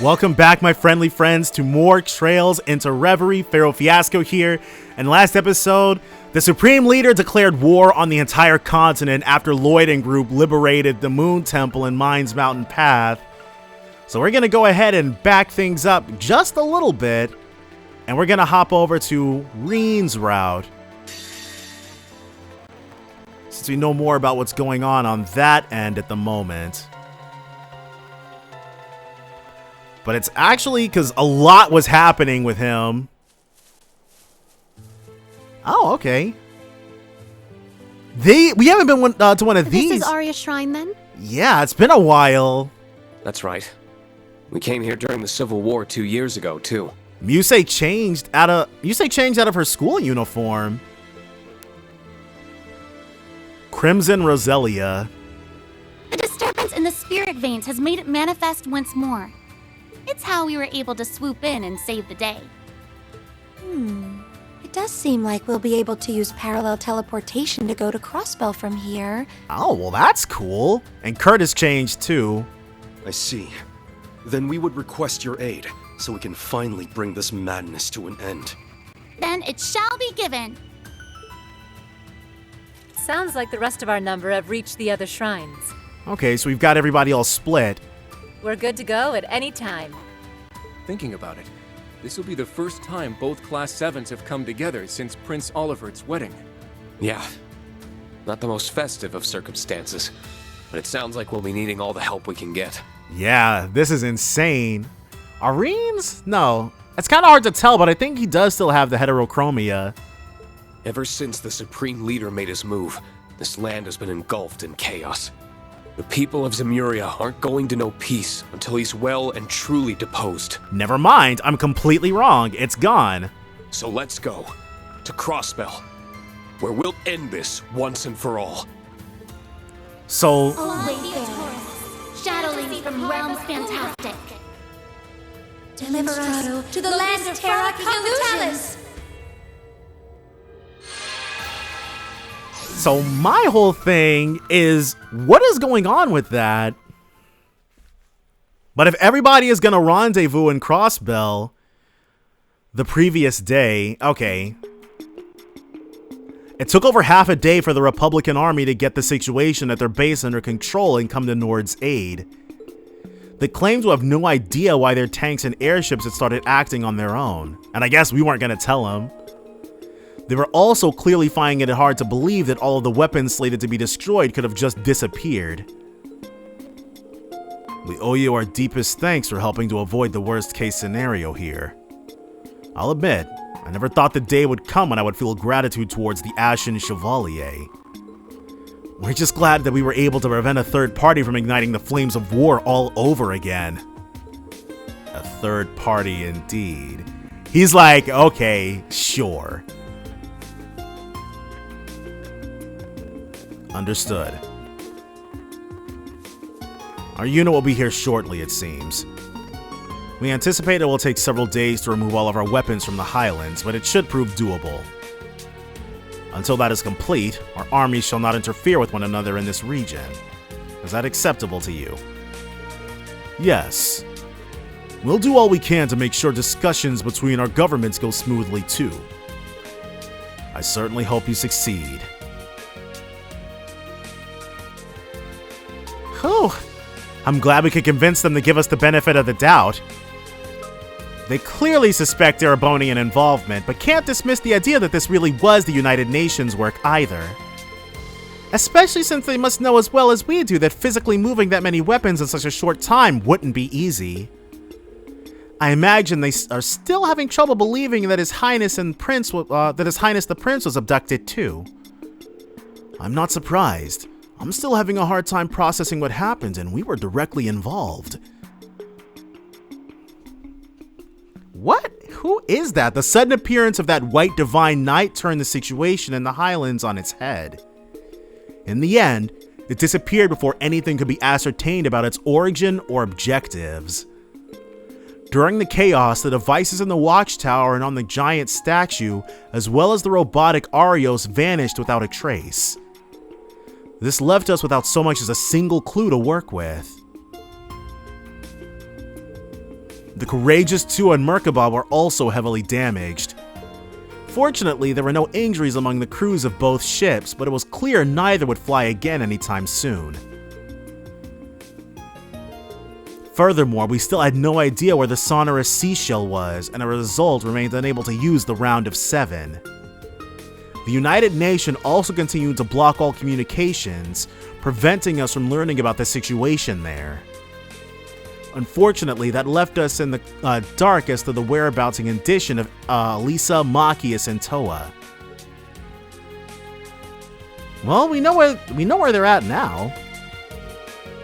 Welcome back, my friendly friends, to more Trails into Reverie. Pharaoh Fiasco here. And last episode, the Supreme Leader declared war on the entire continent after Lloyd and group liberated the Moon Temple and Mines Mountain Path. So we're going to go ahead and back things up just a little bit, and we're going to hop over to Rean's route, since we know more about what's going on that end at the moment. But it's actually because a lot was happening with him. Oh, okay. We haven't been to one of these. This is Arya Shrine, then? Yeah, it's been a while. That's right. We came here during the Civil War 2 years ago, too. Musei changed out of her school uniform. Crimson Roselia. The disturbance in the spirit veins has made it manifest once more. It's how we were able to swoop in and save the day. It does seem like we'll be able to use parallel teleportation to go to Crossbell from here. Oh, well, that's cool. And Kurt has changed, too. I see. Then we would request your aid, so we can finally bring this madness to an end. Then it shall be given. Sounds like the rest of our number have reached the other shrines. Okay, so we've got everybody all split. We're good to go at any time. Thinking about it, this will be the first time both Class 7s have come together since Prince Olivert's wedding. Yeah. Not the most festive of circumstances, but it sounds like we'll be needing all the help we can get. Yeah, this is insane. Are Reans? No. It's kind of hard to tell, but I think he does still have the heterochromia. Ever since the Supreme Leader made his move, this land has been engulfed in chaos. The people of Zemuria aren't going to know peace until he's well and truly deposed. Never mind, I'm completely wrong. It's gone. So let's go to Crossbell, where we'll end this once and for all. So, Oh, Lady of Taurus, Shadow Lady from Realms Fantastic. Deliver us to the land of Terra Illusions. so my whole thing is, what is going on with that? But if everybody is going to rendezvous in Crossbell the previous day, okay. It took over half a day for the Republican army to get the situation at their base under control and come to Nord's aid. They claimed to have no idea why their tanks and airships had started acting on their own, and I guess we weren't going to tell them. They were also clearly finding it hard to believe that all of the weapons slated to be destroyed could have just disappeared. We owe you our deepest thanks for helping to avoid the worst case scenario here. I'll admit, I never thought the day would come when I would feel gratitude towards the Ashen Chevalier. We're just glad that we were able to prevent a third party from igniting the flames of war all over again. A third party indeed. He's like, okay, sure. Understood. Our unit will be here shortly, it seems. We anticipate it will take several days to remove all of our weapons from the Highlands, but it should prove doable. Until that is complete, our armies shall not interfere with one another in this region. Is that acceptable to you? Yes. We'll do all we can to make sure discussions between our governments go smoothly too. I certainly hope you succeed. Whew. I'm glad we could convince them to give us the benefit of the doubt. They clearly suspect Erebonian involvement, but can't dismiss the idea that this really was the United Nations work either. Especially since they must know as well as we do that physically moving that many weapons in such a short time wouldn't be easy. I imagine they are still having trouble believing that His Highness the Prince was abducted too. I'm not surprised. I'm still having a hard time processing what happened, and we were directly involved. What? Who is that? The sudden appearance of that white divine knight turned the situation in the Highlands on its head. In the end, it disappeared before anything could be ascertained about its origin or objectives. During the chaos, the devices in the watchtower and on the giant statue, as well as the robotic Arios, vanished without a trace. This left us without so much as a single clue to work with. The Courageous 2 and Merkabah were also heavily damaged. Fortunately, there were no injuries among the crews of both ships, but it was clear neither would fly again anytime soon. Furthermore, we still had no idea where the sonorous seashell was, and as a result remained unable to use the Round of 7. The United Nation also continued to block all communications, preventing us from learning about the situation there. Unfortunately, that left us in the dark as to the whereabouts and condition of Lisa, Machias, and Toa. Well, we know where they're at now.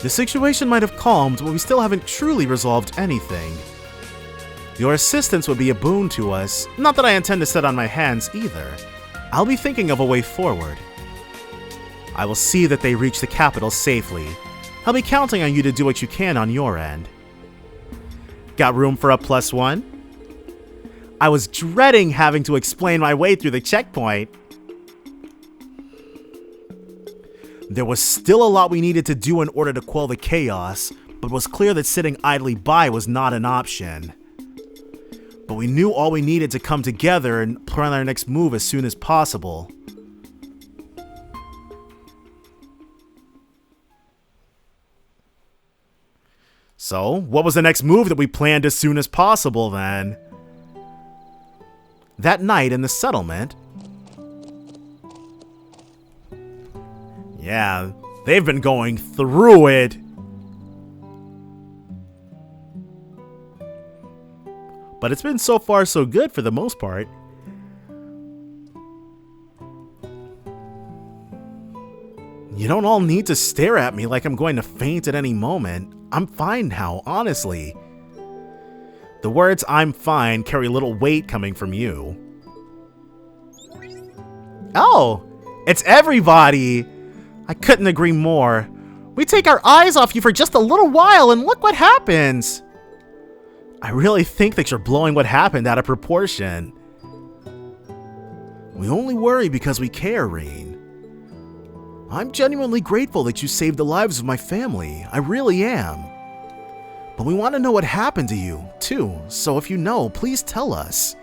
The situation might have calmed, but we still haven't truly resolved anything. Your assistance would be a boon to us, not that I intend to sit on my hands either. I'll be thinking of a way forward. I will see that they reach the capital safely. I'll be counting on you to do what you can on your end. Got room for a +1? I was dreading having to explain my way through the checkpoint. There was still a lot we needed to do in order to quell the chaos, but it was clear that sitting idly by was not an option. But we knew all we needed to come together and plan our next move as soon as possible. So, what was the next move that we planned as soon as possible then? That night in the settlement... Yeah, they've been going through it. But it's been so far so good for the most part. You don't all need to stare at me like I'm going to faint at any moment. I'm fine now, honestly. The words "I'm fine" carry little weight coming from you. Oh, it's everybody! I couldn't agree more. We take our eyes off you for just a little while and look what happens. I really think that you're blowing what happened out of proportion. We only worry because we care, Rean. I'm genuinely grateful that you saved the lives of my family. I really am. But we want to know what happened to you, too, so if you know, please tell us.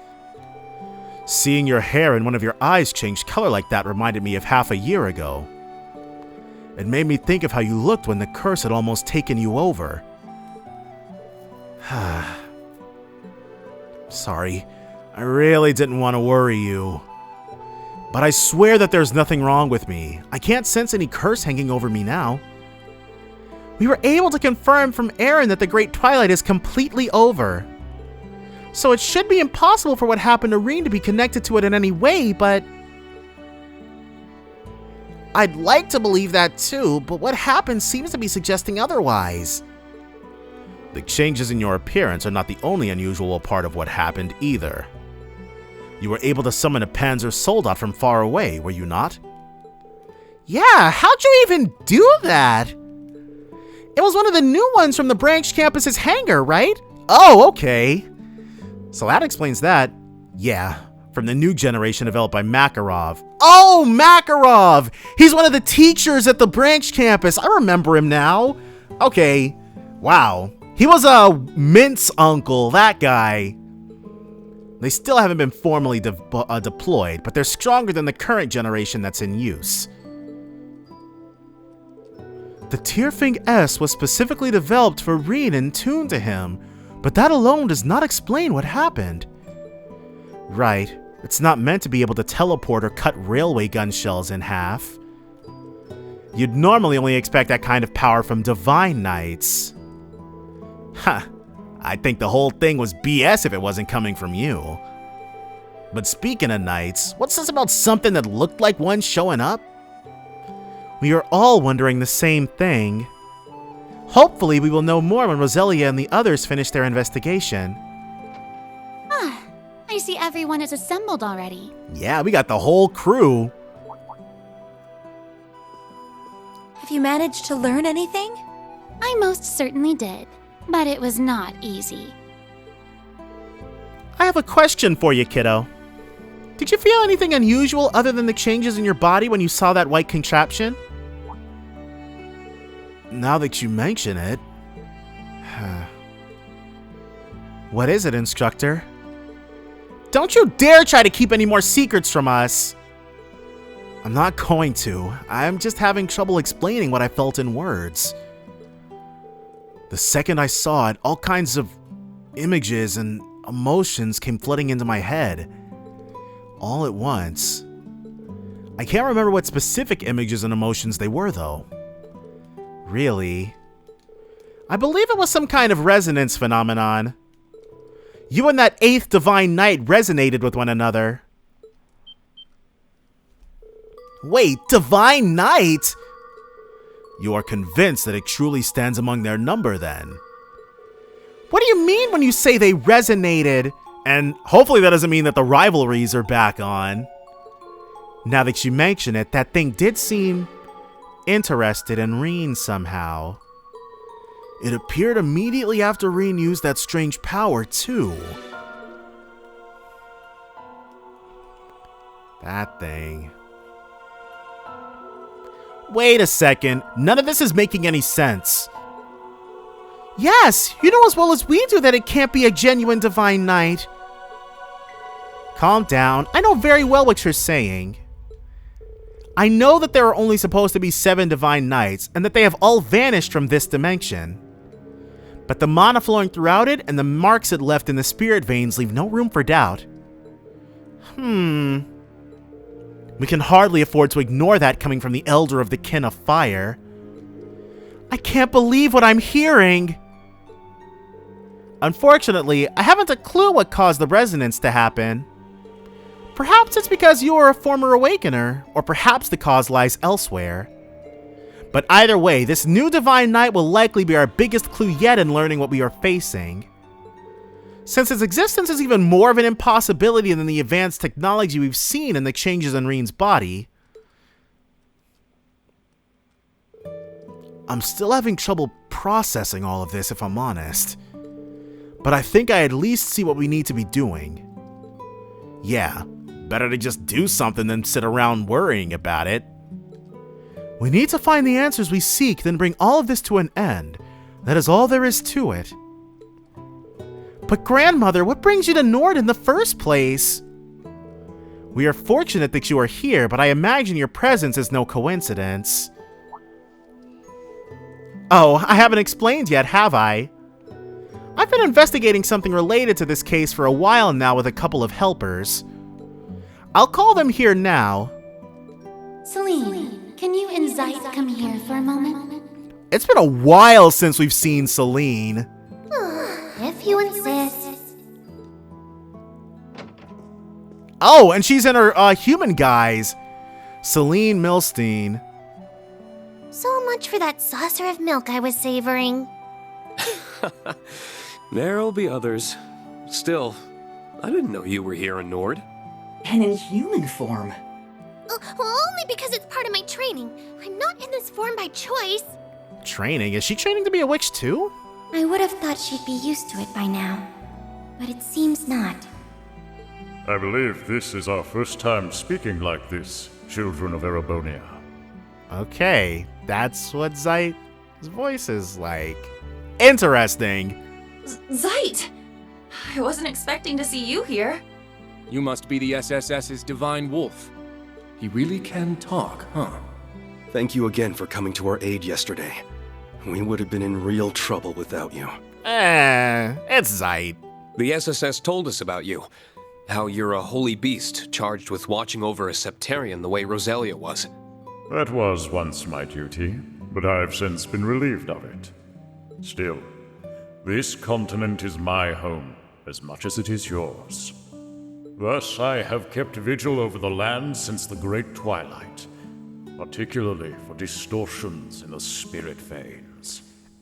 Seeing your hair and one of your eyes change color like that reminded me of half a year ago. It made me think of how you looked when the curse had almost taken you over. Sorry, I really didn't want to worry you. But I swear that there's nothing wrong with me. I can't sense any curse hanging over me now. We were able to confirm from Aaron that the Great Twilight is completely over. So it should be impossible for what happened to Rean to be connected to it in any way, but... I'd like to believe that too, but what happened seems to be suggesting otherwise. The changes in your appearance are not the only unusual part of what happened either. You were able to summon a Panzer Soldat from far away, were you not? Yeah, how'd you even do that? It was one of the new ones from the branch campus's hangar, right? Oh, okay. So that explains that. Yeah, from the new generation developed by Makarov. Oh, Makarov! He's one of the teachers at the branch campus. I remember him now. Okay, wow. He was a Mint's uncle, that guy. They still haven't been formally deployed, but they're stronger than the current generation that's in use. The Tierfing S was specifically developed for Rean and tuned to him, but that alone does not explain what happened. Right, it's not meant to be able to teleport or cut railway gun shells in half. You'd normally only expect that kind of power from Divine Knights. Ha! I think the whole thing was BS if it wasn't coming from you. But speaking of Knights, what's this about something that looked like one showing up? We are all wondering the same thing. Hopefully we will know more when Roselia and the others finish their investigation. I see everyone is assembled already. Yeah, we got the whole crew. Have you managed to learn anything? I most certainly did, but it was not easy. I have a question for you, kiddo. Did you feel anything unusual other than the changes in your body when you saw that white contraption? Now that you mention it... What is it, instructor? Don't you dare try to keep any more secrets from us! I'm not going to. I'm just having trouble explaining what I felt in words. The second I saw it, all kinds of images and emotions came flooding into my head. All at once. I can't remember what specific images and emotions they were, though. Really? I believe it was some kind of resonance phenomenon. You and that 8th Divine Knight resonated with one another. Wait, Divine Knight? You are convinced that it truly stands among their number, then? What do you mean when you say they resonated? And hopefully that doesn't mean that the rivalries are back on. Now that you mention it, that thing did seem interested in Rean somehow. It appeared immediately after Rean used that strange power, too. That thing. Wait a second. None of this is making any sense. Yes, you know as well as we do that it can't be a genuine Divine Knight. Calm down. I know very well what you're saying. I know that there are only supposed to be 7 Divine Knights, and that they have all vanished from this dimension. But the mana flowing throughout it and the marks it left in the spirit veins leave no room for doubt. We can hardly afford to ignore that coming from the Elder of the Kin of Fire. I can't believe what I'm hearing! Unfortunately, I haven't a clue what caused the resonance to happen. Perhaps it's because you are a former Awakener, or perhaps the cause lies elsewhere. But either way, this new Divine Knight will likely be our biggest clue yet in learning what we are facing. Since its existence is even more of an impossibility than the advanced technology we've seen in the changes in Rean's body, I'm still having trouble processing all of this, if I'm honest. But I think I at least see what we need to be doing. Yeah, better to just do something than sit around worrying about it. We need to find the answers we seek, then bring all of this to an end. That is all there is to it. But Grandmother, what brings you to Nord in the first place? We are fortunate that you are here, but I imagine your presence is no coincidence. Oh, I haven't explained yet, have I? I've been investigating something related to this case for a while now with a couple of helpers. I'll call them here now. Celine, can you and Zeit come here for a moment? It's been a while since we've seen Celine. If you insist. Oh, and she's in her human guise. Celine Milstein. So much for that saucer of milk I was savoring. There'll be others. Still, I didn't know you were here in Nord. And in human form. Only because it's part of my training. I'm not in this form by choice. Training? Is she training to be a witch too? I would have thought she'd be used to it by now. But it seems not. I believe this is our first time speaking like this, children of Erebonia. Okay, that's what Zeit's voice is like. Interesting. Zeit! I wasn't expecting to see you here. You must be the SSS's Divine Wolf. He really can talk, huh? Thank you again for coming to our aid yesterday. We would have been in real trouble without you. It's Zeit. The SSS told us about you. How you're a holy beast charged with watching over a Septarian the way Roselia was. That was once my duty, but I've since been relieved of it. Still, this continent is my home as much as it is yours. Thus, I have kept vigil over the land since the Great Twilight, particularly for distortions in the spirit veins.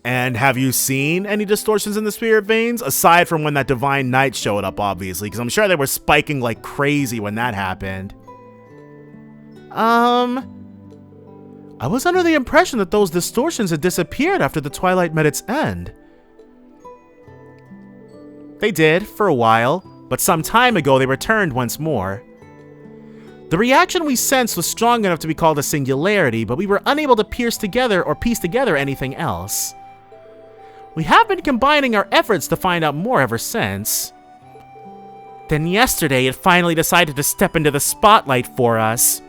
And have you seen any distortions in the spirit veins? Aside from when that Divine Knight showed up, obviously, because I'm sure they were spiking like crazy when that happened. I was under the impression that those distortions had disappeared after the Twilight met its end. They did, for a while, but some time ago they returned once more. The reaction we sensed was strong enough to be called a singularity, but we were unable to piece together anything else. We have been combining our efforts to find out more ever since. Then yesterday, it finally decided to step into the spotlight for us.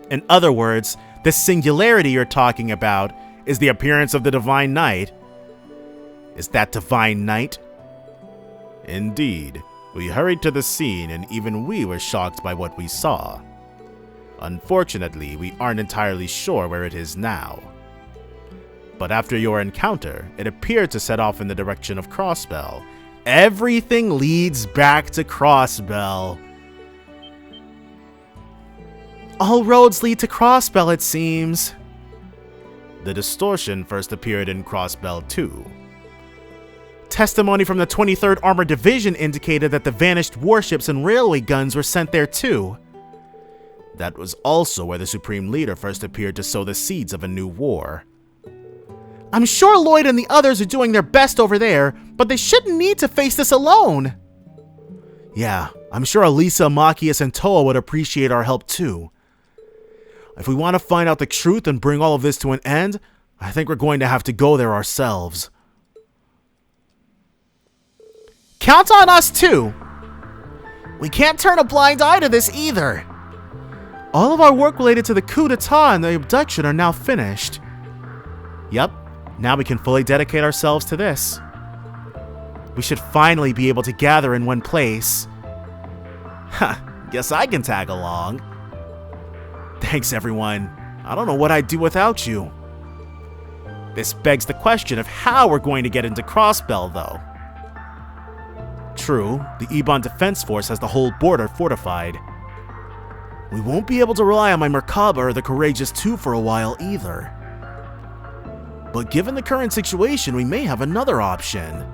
In other words, the singularity you're talking about is the appearance of the Divine Knight. Is that Divine Knight? Indeed. We hurried to the scene and even we were shocked by what we saw. Unfortunately, we aren't entirely sure where it is now. But after your encounter, it appeared to set off in the direction of Crossbell. Everything leads back to Crossbell. All roads lead to Crossbell, it seems. The distortion first appeared in Crossbell 2. Testimony from the 23rd Armored Division indicated that the vanished warships and railway guns were sent there too. That was also where the Supreme Leader first appeared to sow the seeds of a new war. I'm sure Lloyd and the others are doing their best over there, but they shouldn't need to face this alone. Yeah, I'm sure Elisa, Machias, and Toa would appreciate our help too. If we want to find out the truth and bring all of this to an end, I think we're going to have to go there ourselves. Count on us too! We can't turn a blind eye to this either. All of our work related to the coup d'etat and the abduction are now finished. Yep, now we can fully dedicate ourselves to this. We should finally be able to gather in one place. Ha, guess I can tag along. Thanks, everyone. I don't know what I'd do without you. This begs the question of how we're going to get into Crossbell, though. True, the Ebon Defense Force has the whole border fortified. We won't be able to rely on my Merkaba or the Courageous 2 for a while either. But given the current situation, we may have another option.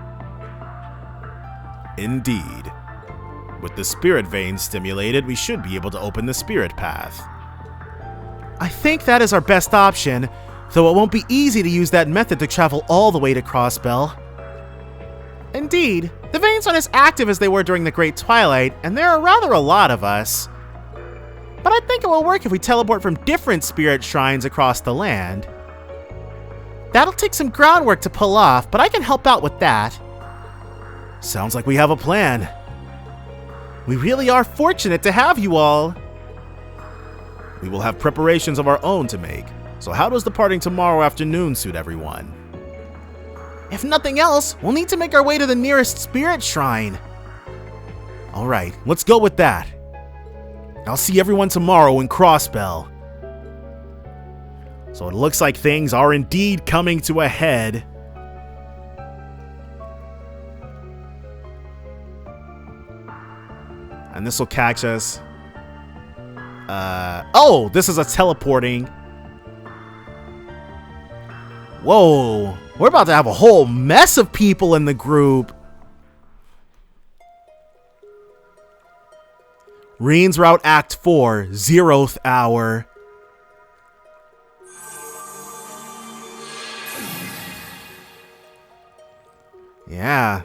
Indeed. With the spirit vein stimulated, we should be able to open the spirit path. I think that is our best option, though it won't be easy to use that method to travel all the way to Crossbell. Indeed, the veins aren't as active as they were during the Great Twilight, and there are rather a lot of us. But I think it will work if we teleport from different spirit shrines across the land. That'll take some groundwork to pull off, but I can help out with that. Sounds like we have a plan. We really are fortunate to have you all. We will have preparations of our own to make, so how does departing tomorrow afternoon suit everyone? If nothing else, we'll need to make our way to the nearest spirit shrine. Alright, let's go with that. I'll see everyone tomorrow in Crossbell. So it looks like things are indeed coming to a head. And this will catch us. Oh, this is a teleporting. Whoa, we're about to have a whole mess of people in the group. Rean's Route Act 4, 0th hour. Yeah,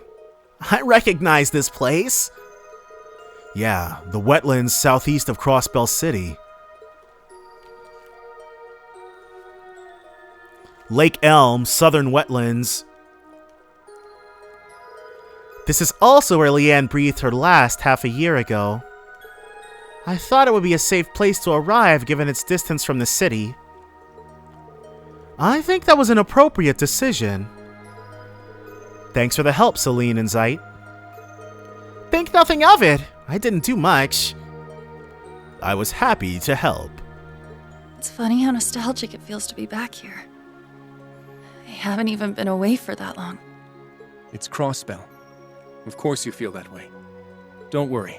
I recognize this place. Yeah, the wetlands southeast of Crossbell City. Lake Elm, southern wetlands. This is also where Leanne breathed her last half a year ago. I thought it would be a safe place to arrive given its distance from the city. I think that was an appropriate decision. Thanks for the help, Celine and Zeit. Think nothing of it. I didn't do much. I was happy to help. It's funny how nostalgic it feels to be back here. I haven't even been away for that long. It's Crossbell. Of course you feel that way. Don't worry.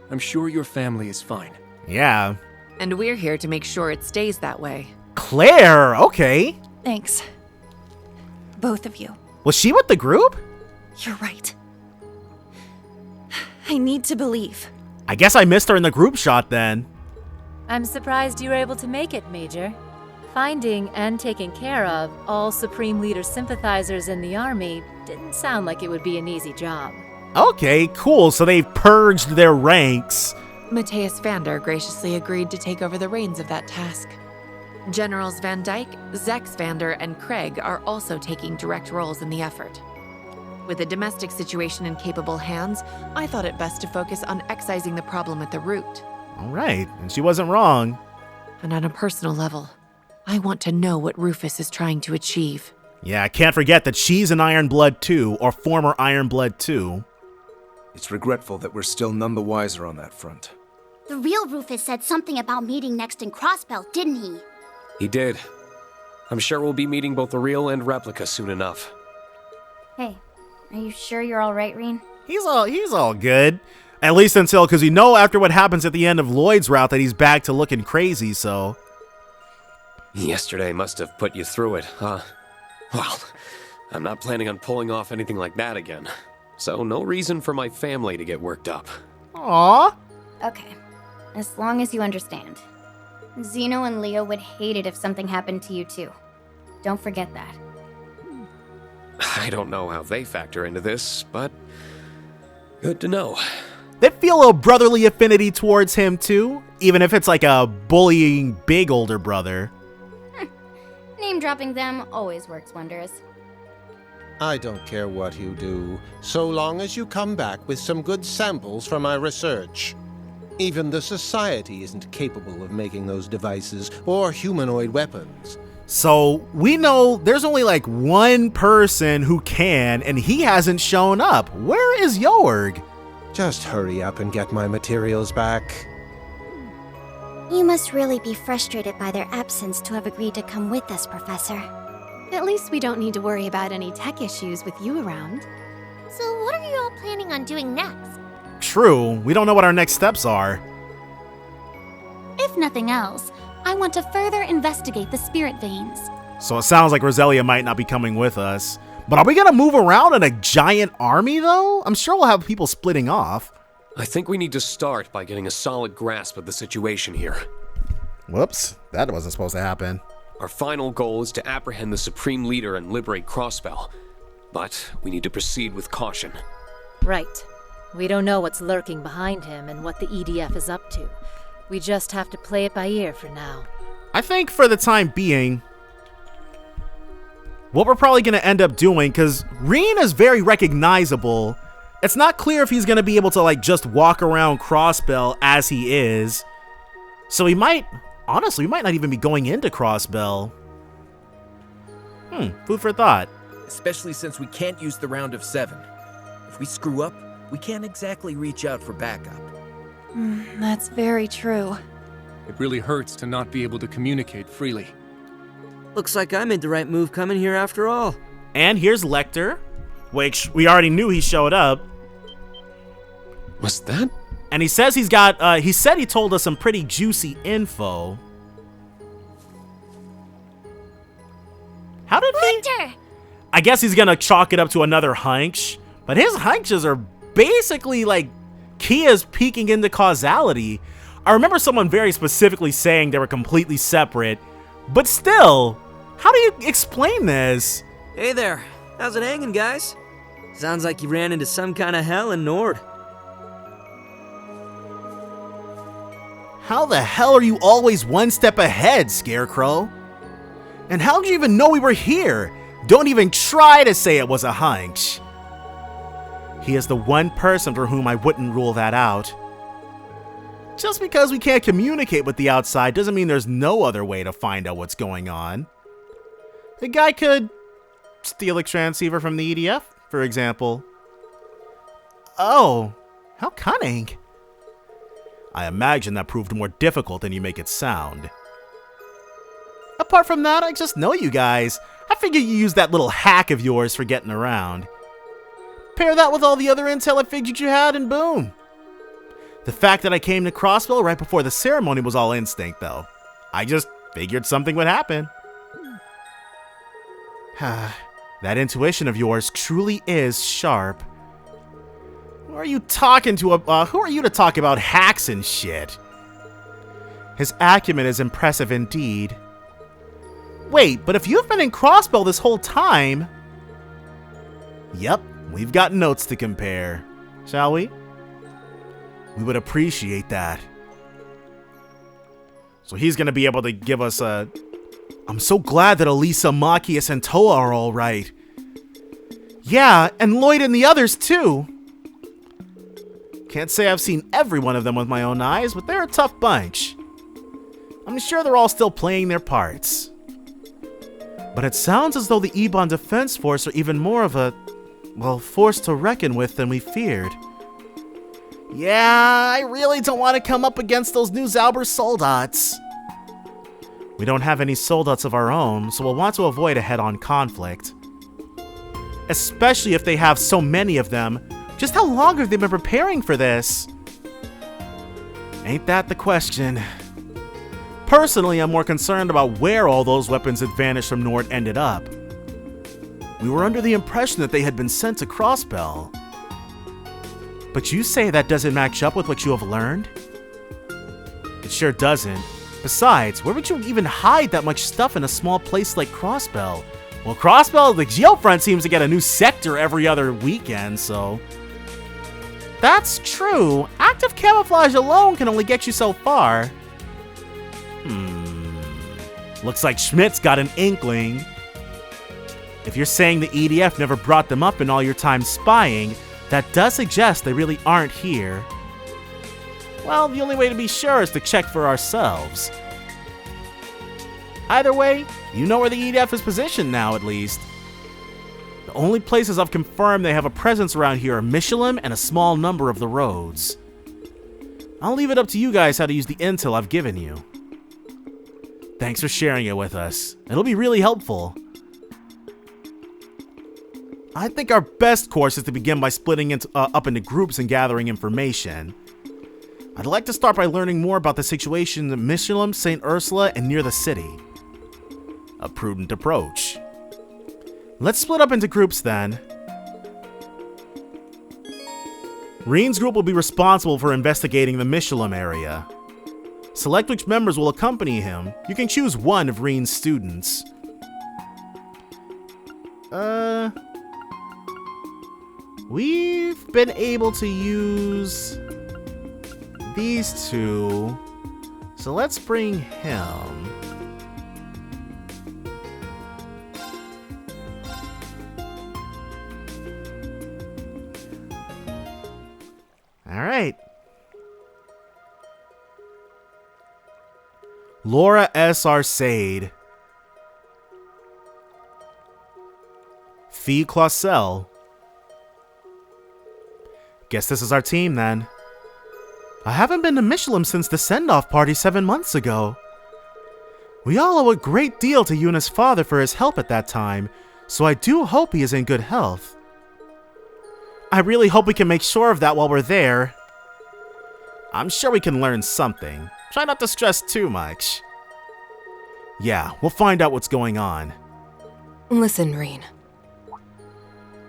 I'm sure your family is fine. Yeah. And we're here to make sure it stays that way. Claire, okay. Thanks. Both of you. Was she with the group? You're right. I need to believe. I guess I missed her in the group shot then. I'm surprised you were able to make it, Major. Finding and taking care of all Supreme Leader sympathizers in the army didn't sound like it would be an easy job. Okay, cool. So they've purged their ranks. Matthias Vander graciously agreed to take over the reins of that task. Generals Van Dyke, Zexvander, and Craig are also taking direct roles in the effort. With the domestic situation in capable hands, I thought it best to focus on excising the problem at the root. All right, and she wasn't wrong. And on a personal level, I want to know what Rufus is trying to achieve. Yeah, I can't forget that she's an Iron Blood too, or former Iron Blood too. It's regretful that we're still none the wiser on that front. The real Rufus said something about meeting next in Crossbelt, didn't he? He did. I'm sure we'll be meeting both the real and replica soon enough. Hey, are you sure you're all right, Rean? He's all good. At least until, because you know after what happens at the end of Lloyd's route that he's back to looking crazy, so... Yesterday must have put you through it, huh? Well, I'm not planning on pulling off anything like that again. So no reason for my family to get worked up. Aww. Okay, as long as you understand. Zeno and Leo would hate it if something happened to you too. Don't forget that. I don't know how they factor into this, but good to know. They feel a brotherly affinity towards him too, even if it's like a bullying big older brother. Name dropping them always works wonders. I don't care what you do, so long as you come back with some good samples from my research. Even the Society isn't capable of making those devices or humanoid weapons. So we know there's only like one person who can, and he hasn't shown up. Where is Jorg? Just hurry up and get my materials back. You must really be frustrated by their absence to have agreed to come with us, Professor. At least we don't need to worry about any tech issues with you around. So what are you all planning on doing next? True, we don't know what our next steps are. If nothing else, I want to further investigate the spirit veins. So it sounds like Roselia might not be coming with us. But are we gonna move around in a giant army though? I'm sure we'll have people splitting off. I think we need to start by getting a solid grasp of the situation here. Whoops, that wasn't supposed to happen. Our final goal is to apprehend the Supreme Leader and liberate Crossbell. But we need to proceed with caution. Right. We don't know what's lurking behind him and what the EDF is up to. We just have to play it by ear for now. I think for the time being, what we're probably going to end up doing, because Rean is very recognizable, it's not clear if he's going to be able to like just walk around Crossbell as he is. So he might, honestly, we might not even be going into Crossbell. Food for thought. Especially since we can't use the round of 7. If we screw up, we can't exactly reach out for backup. That's very true. It really hurts to not be able to communicate freely. Looks like I made the right move coming here after all. And here's Lecter, which we already knew he showed up. What's that? And he says he's got, he said he told us some pretty juicy info. How did Lecter! I guess he's gonna chalk it up to another hunch, but his hunches are basically like Kia's peeking into causality. I remember someone very specifically saying they were completely separate, but still, how do you explain this? Hey there, how's it hanging, guys? Sounds like you ran into some kind of hell in Nord. How the hell are you always one step ahead, Scarecrow? And how did you even know we were here? Don't even try to say it was a hunch. He is the one person for whom I wouldn't rule that out. Just because we can't communicate with the outside doesn't mean there's no other way to find out what's going on. The guy could steal a transceiver from the EDF, for example. Oh, how cunning. I imagine that proved more difficult than you make it sound. Apart from that, I just know you guys. I figure you use that little hack of yours for getting around. Pair that with all the other intel I figured you had, and boom. The fact that I came to Crossbell right before the ceremony was all instinct, though. I just figured something would happen. That intuition of yours truly is sharp. Who are you talking to? Who are you to talk about hacks and shit? His acumen is impressive indeed. Wait, but if you've been in Crossbell this whole time... Yep, we've got notes to compare. Shall we? We would appreciate that. So he's going to be able to give us I'm so glad that Elisa, Machias, and Toa are alright. Yeah, and Lloyd and the others too. Can't say I've seen every one of them with my own eyes, but they're a tough bunch. I'm sure they're all still playing their parts. But it sounds as though the Ebon Defense Force are even more of a, well, force to reckon with than we feared. Yeah, I really don't want to come up against those new Zauber soldats. We don't have any soldats of our own, so we'll want to avoid a head-on conflict. Especially if they have so many of them. Just how long have they been preparing for this? Ain't that the question? Personally, I'm more concerned about where all those weapons that vanished from Nord ended up. We were under the impression that they had been sent to Crossbell. But you say that doesn't match up with what you have learned? It sure doesn't. Besides, where would you even hide that much stuff in a small place like Crossbell? Well, Crossbell, the Geofront seems to get a new sector every other weekend, so... That's true. Active camouflage alone can only get you so far. Looks like Schmidt's got an inkling. If you're saying the EDF never brought them up in all your time spying, that does suggest they really aren't here. Well, the only way to be sure is to check for ourselves. Either way, you know where the EDF is positioned now, at least. The only places I've confirmed they have a presence around here are Mishelum and a small number of the roads. I'll leave it up to you guys how to use the intel I've given you. Thanks for sharing it with us. It'll be really helpful. I think our best course is to begin by splitting up into groups and gathering information. I'd like to start by learning more about the situation in Michelum, St. Ursula, and near the city. A prudent approach. Let's split up into groups then. Rean's group will be responsible for investigating the Mishelum area. Select which members will accompany him. You can choose one of Rean's students. We've been able to use these two, so let's bring him. All right. Laura S. Arcade. Fee Clausel. Guess this is our team then. I haven't been to Michelum since the send-off party 7 months ago. We all owe a great deal to Yuna's father for his help at that time, so I do hope he is in good health. I really hope we can make sure of that while we're there. I'm sure we can learn something. Try not to stress too much. Yeah, we'll find out what's going on. Listen, Rean.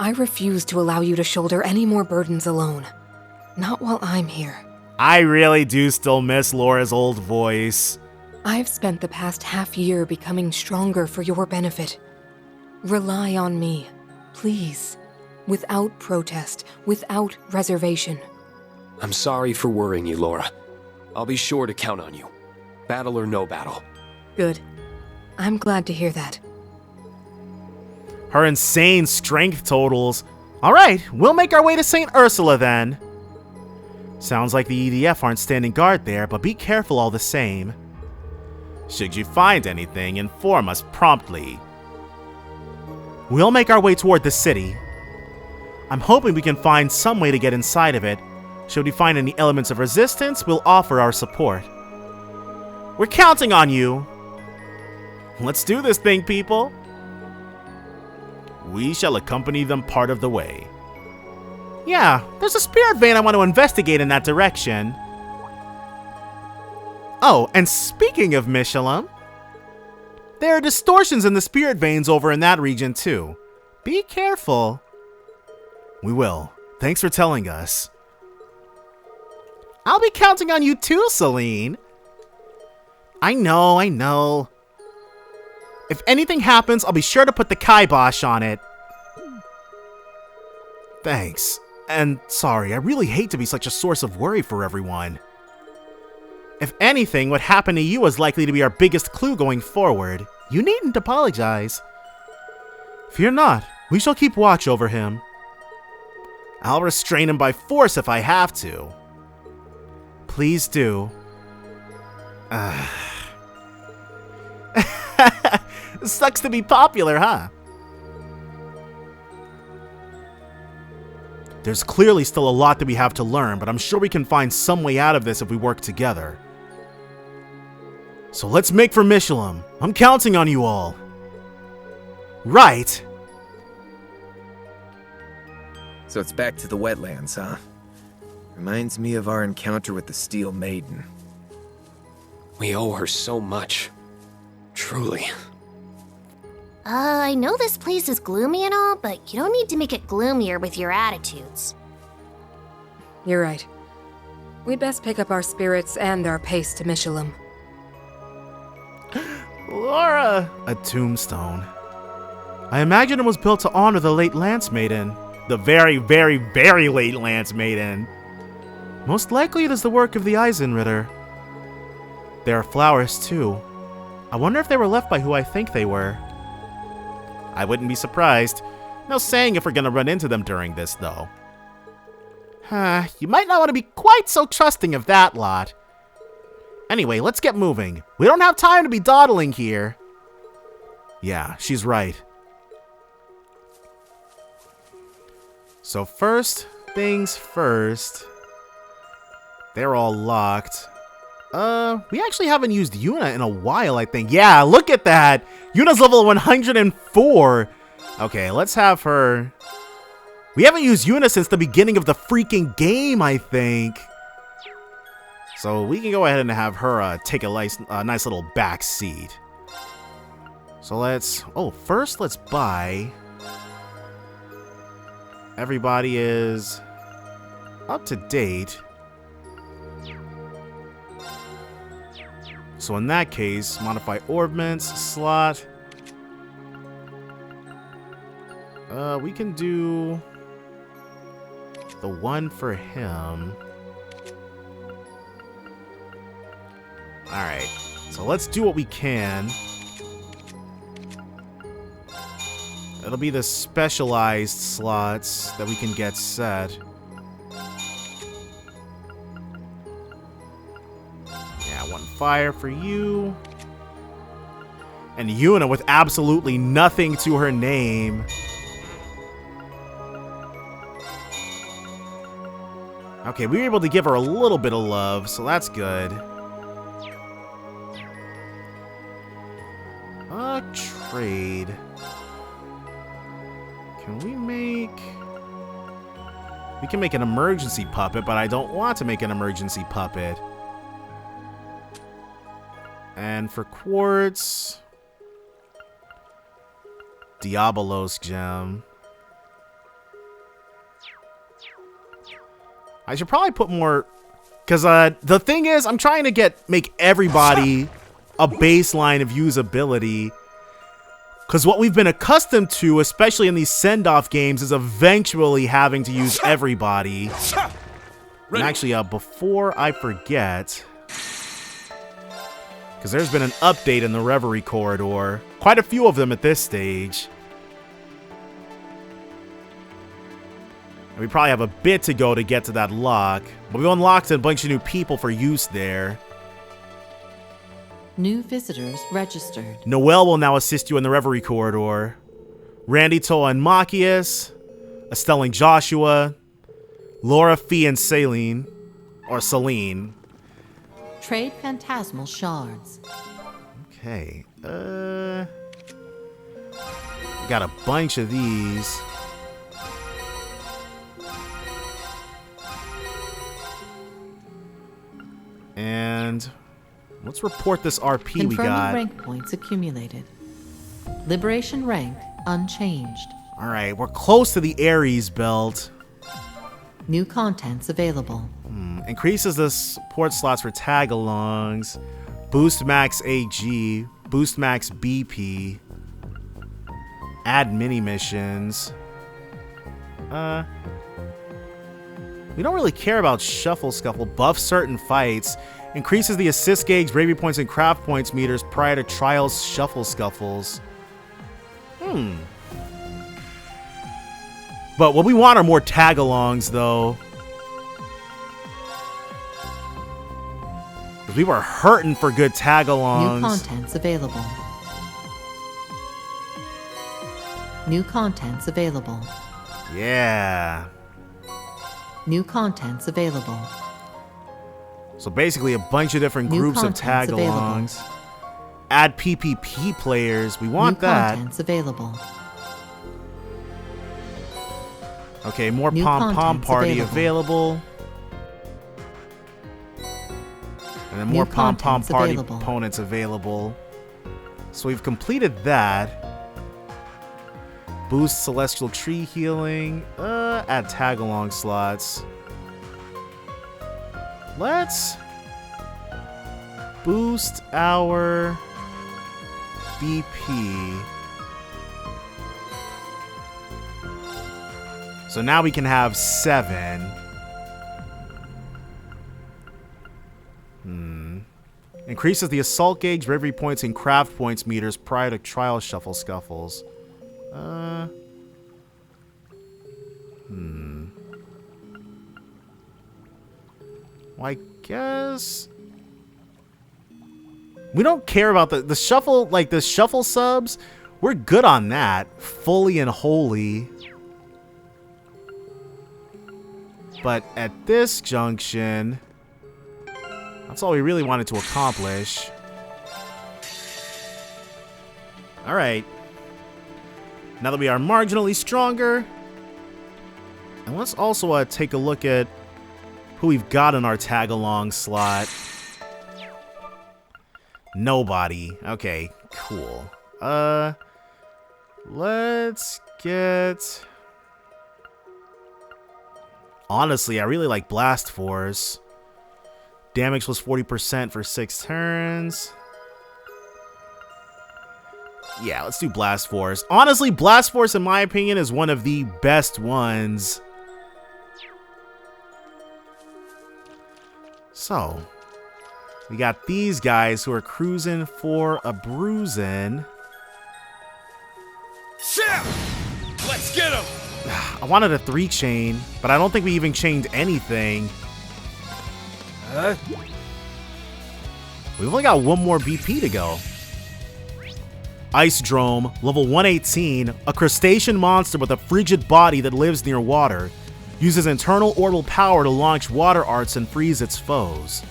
I refuse to allow you to shoulder any more burdens alone. Not while I'm here. I really do still miss Laura's old voice. I've spent the past half year becoming stronger for your benefit. Rely on me, please. Without protest, without reservation. I'm sorry for worrying you, Laura. I'll be sure to count on you. Battle or no battle. Good. I'm glad to hear that. Her insane strength totals. Alright, we'll make our way to St. Ursula then. Sounds like the EDF aren't standing guard there, but be careful all the same. Should you find anything, inform us promptly. We'll make our way toward the city. I'm hoping we can find some way to get inside of it. Should we find any elements of resistance, we'll offer our support. We're counting on you. Let's do this thing, people. We shall accompany them part of the way. Yeah, there's a spirit vein I want to investigate in that direction. Oh, and speaking of Mishelam, there are distortions in the spirit veins over in that region too. Be careful. We will. Thanks for telling us. I'll be counting on you too, Celine. I know. If anything happens, I'll be sure to put the kibosh on it. Thanks. And sorry, I really hate to be such a source of worry for everyone. If anything, what happened to you is likely to be our biggest clue going forward. You needn't apologize. Fear not, we shall keep watch over him. I'll restrain him by force if I have to. Please do. Sucks to be popular, huh? There's clearly still a lot that we have to learn, but I'm sure we can find some way out of this if we work together. So let's make for Mishelum. I'm counting on you all. Right. So it's back to the wetlands, huh? Reminds me of our encounter with the Steel Maiden. We owe her so much. Truly. I know this place is gloomy and all, but you don't need to make it gloomier with your attitudes. You're right. We'd best pick up our spirits and our pace to Michelum. Laura! A tombstone. I imagine it was built to honor the late Lance Maiden. The very, very, very late Lance Maiden. Most likely it is the work of the Eisenritter. There are flowers, too. I wonder if they were left by who I think they were. I wouldn't be surprised. No saying if we're gonna run into them during this, though. You might not want to be quite so trusting of that lot. Anyway, let's get moving. We don't have time to be dawdling here. Yeah, she's right. So first things first. They're all locked. We actually haven't used Yuna in a while, I think. Yeah, look at that! Yuna's level 104! Okay, let's have her... We haven't used Yuna since the beginning of the freaking game, I think. So we can go ahead and have her take a nice little back seat. So let's... Oh, first let's buy... Everybody is up to date. So in that case, modify orbments, slot. We can do the one for him. Alright, so let's do what we can. It'll be the specialized slots that we can get set. One fire for you. And Yuna with absolutely nothing to her name. Okay, we were able to give her a little bit of love, so that's good. Trade. Can we make... We can make an emergency puppet, but I don't want to make an emergency puppet. And for quartz, Diabolos gem. I should probably put more, because the thing is, I'm trying to make everybody a baseline of usability. Because what we've been accustomed to, especially in these send-off games, is eventually having to use everybody. And actually, before I forget... Because there's been an update in the Reverie corridor. Quite a few of them at this stage. And we probably have a bit to go to get to that lock. But we unlocked a bunch of new people for use there. New visitors registered. Noelle will now assist you in the Reverie corridor. Randy, Toa, and Machias. Estelle and Joshua. Laura, Fee, and Celine. Or Celine. Trade phantasmal shards. Okay. Got a bunch of these. And let's report this RP we got. Rank points accumulated. Liberation rank unchanged. All right, we're close to the Ares belt. New contents available. Increases the support slots for tag-alongs. Boost max AG. Boost max BP. Add mini missions. We don't really care about Shuffle Scuffle. Buff certain fights. Increases the assist gauge, bravery points, and craft points meters prior to trials Shuffle Scuffles. But what we want are more tag-alongs, though. We were hurting for good tag-alongs. New contents available. New contents available. Yeah. New contents available. So basically a bunch of different groups of tag-alongs. Add PPP players. We want that. New contents available. Okay, more Pom-Pom Party available. And then more Pom-Pom Party opponents available. So we've completed that. Boost Celestial Tree Healing. Add tag-along slots. Let's boost our BP. So now we can have 7. Increases the assault gauge, bravery points, and craft points meters prior to trial Shuffle Scuffles. Well, I guess we don't care about the shuffle, like the shuffle subs. We're good on that, fully and wholly. But at this junction, that's all we really wanted to accomplish. All right. Now that we are marginally stronger, and let's also take a look at who we've got in our tag-along slot. Nobody. Okay, cool. Let's get... Honestly, I really like Blast Force. Damage plus 40% for 6 turns. Yeah, let's do Blast Force. Honestly, Blast Force, in my opinion, is one of the best ones. So, we got these guys who are cruising for a bruising. Shit! Let's get him! I wanted a 3-chain, but I don't think we even chained anything. We've only got one more BP to go. Ice Drome, level 118, a crustacean monster with a frigid body that lives near water. Uses internal orbital power to launch water arts and freeze its foes.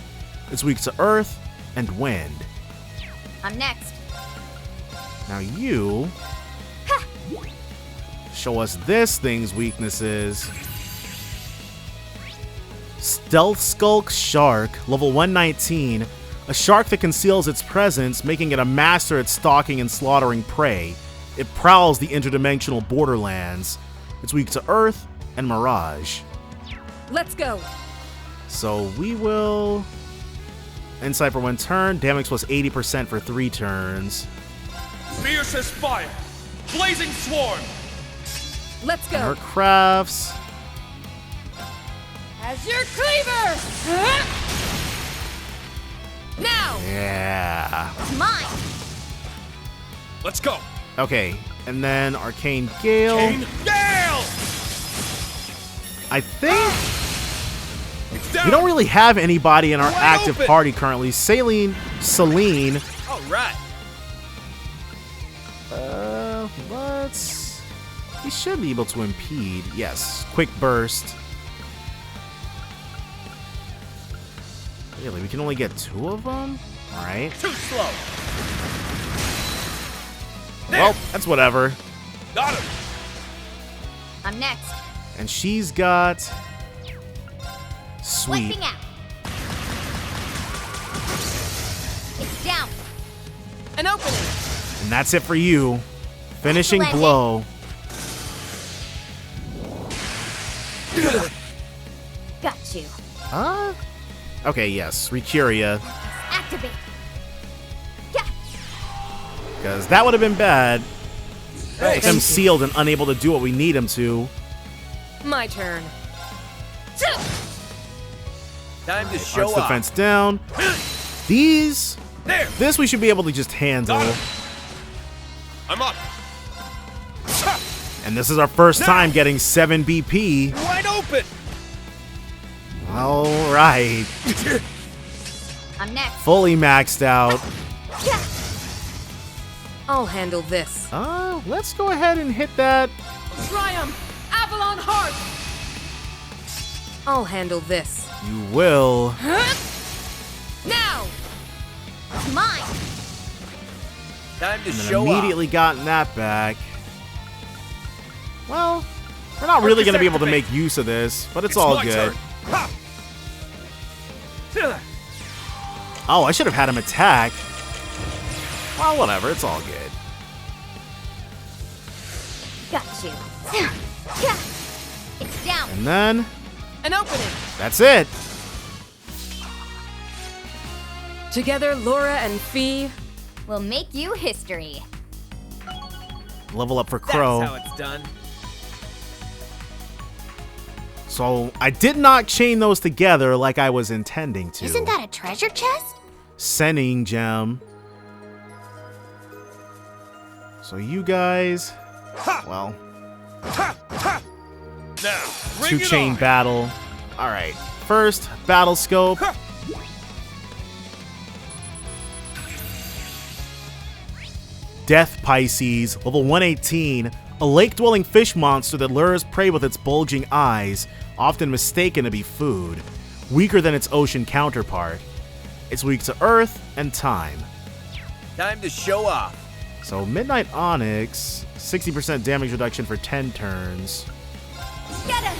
It's weak to earth and wind. I'm next. Now you... show us this thing's weaknesses. Stealth Skulk Shark, level 119. A shark that conceals its presence, making it a master at stalking and slaughtering prey. It prowls the interdimensional borderlands. It's weak to Earth and Mirage. Let's go. So we will... Insight for 1 turn, damage plus 80% for 3 turns. Fierce as fire! Blazing Swarm! Let's go. And her crafts. As your cleaver! Now! Yeah. It's mine! Let's go! Okay, and then Arcane Gale. Arcane Gale! I think we don't really have anybody in our active party currently. Celine. All right. Let's... He should be able to impede. Yes, quick burst. Really, we can only get 2 of them? Alright. Too slow. Well, that's whatever. Got him. I'm next. And she's got... Sweet. Wiping out. It's down. An opening. And that's it for you. Finishing Blend blow. Got you. Okay, yes. Recuria. Activate. Yeah. Because that would have been bad. With them sealed and unable to do what we need them to. My turn. Time to show Arch the off. fence down. These... There. This we should be able to just handle. I'm up. And this is our first time getting 7 BP. Wide open. Alright. I'm next. Fully maxed out. I'll handle this. Let's go ahead and hit that. Triumph! Avalon Heart! I'll handle this. You will. Now! Mine. Time to And then show immediately gotten that back. Well, we're not really going to be able to make use of this, but it's all my good. turn. Oh, I should have had him attack. Well, whatever. It's all good. Got you. It's down. And then, An opening! that's it. Together, Laura and Fee. We'll make you history. Level up for Crow. That's how it's done. So, I did not chain those together like I was intending to. Isn't that a treasure chest? Sending gem. So you guys, well, Now, bring it 2-chain on. battle. All right, first battle scope. Death Pisces, level 118, a lake-dwelling fish monster that lures prey with its bulging eyes, often mistaken to be food, weaker than its ocean counterpart. It's weak to earth and time. Time to show off. So Midnight Onyx, 60% damage reduction for 10 turns. Get him!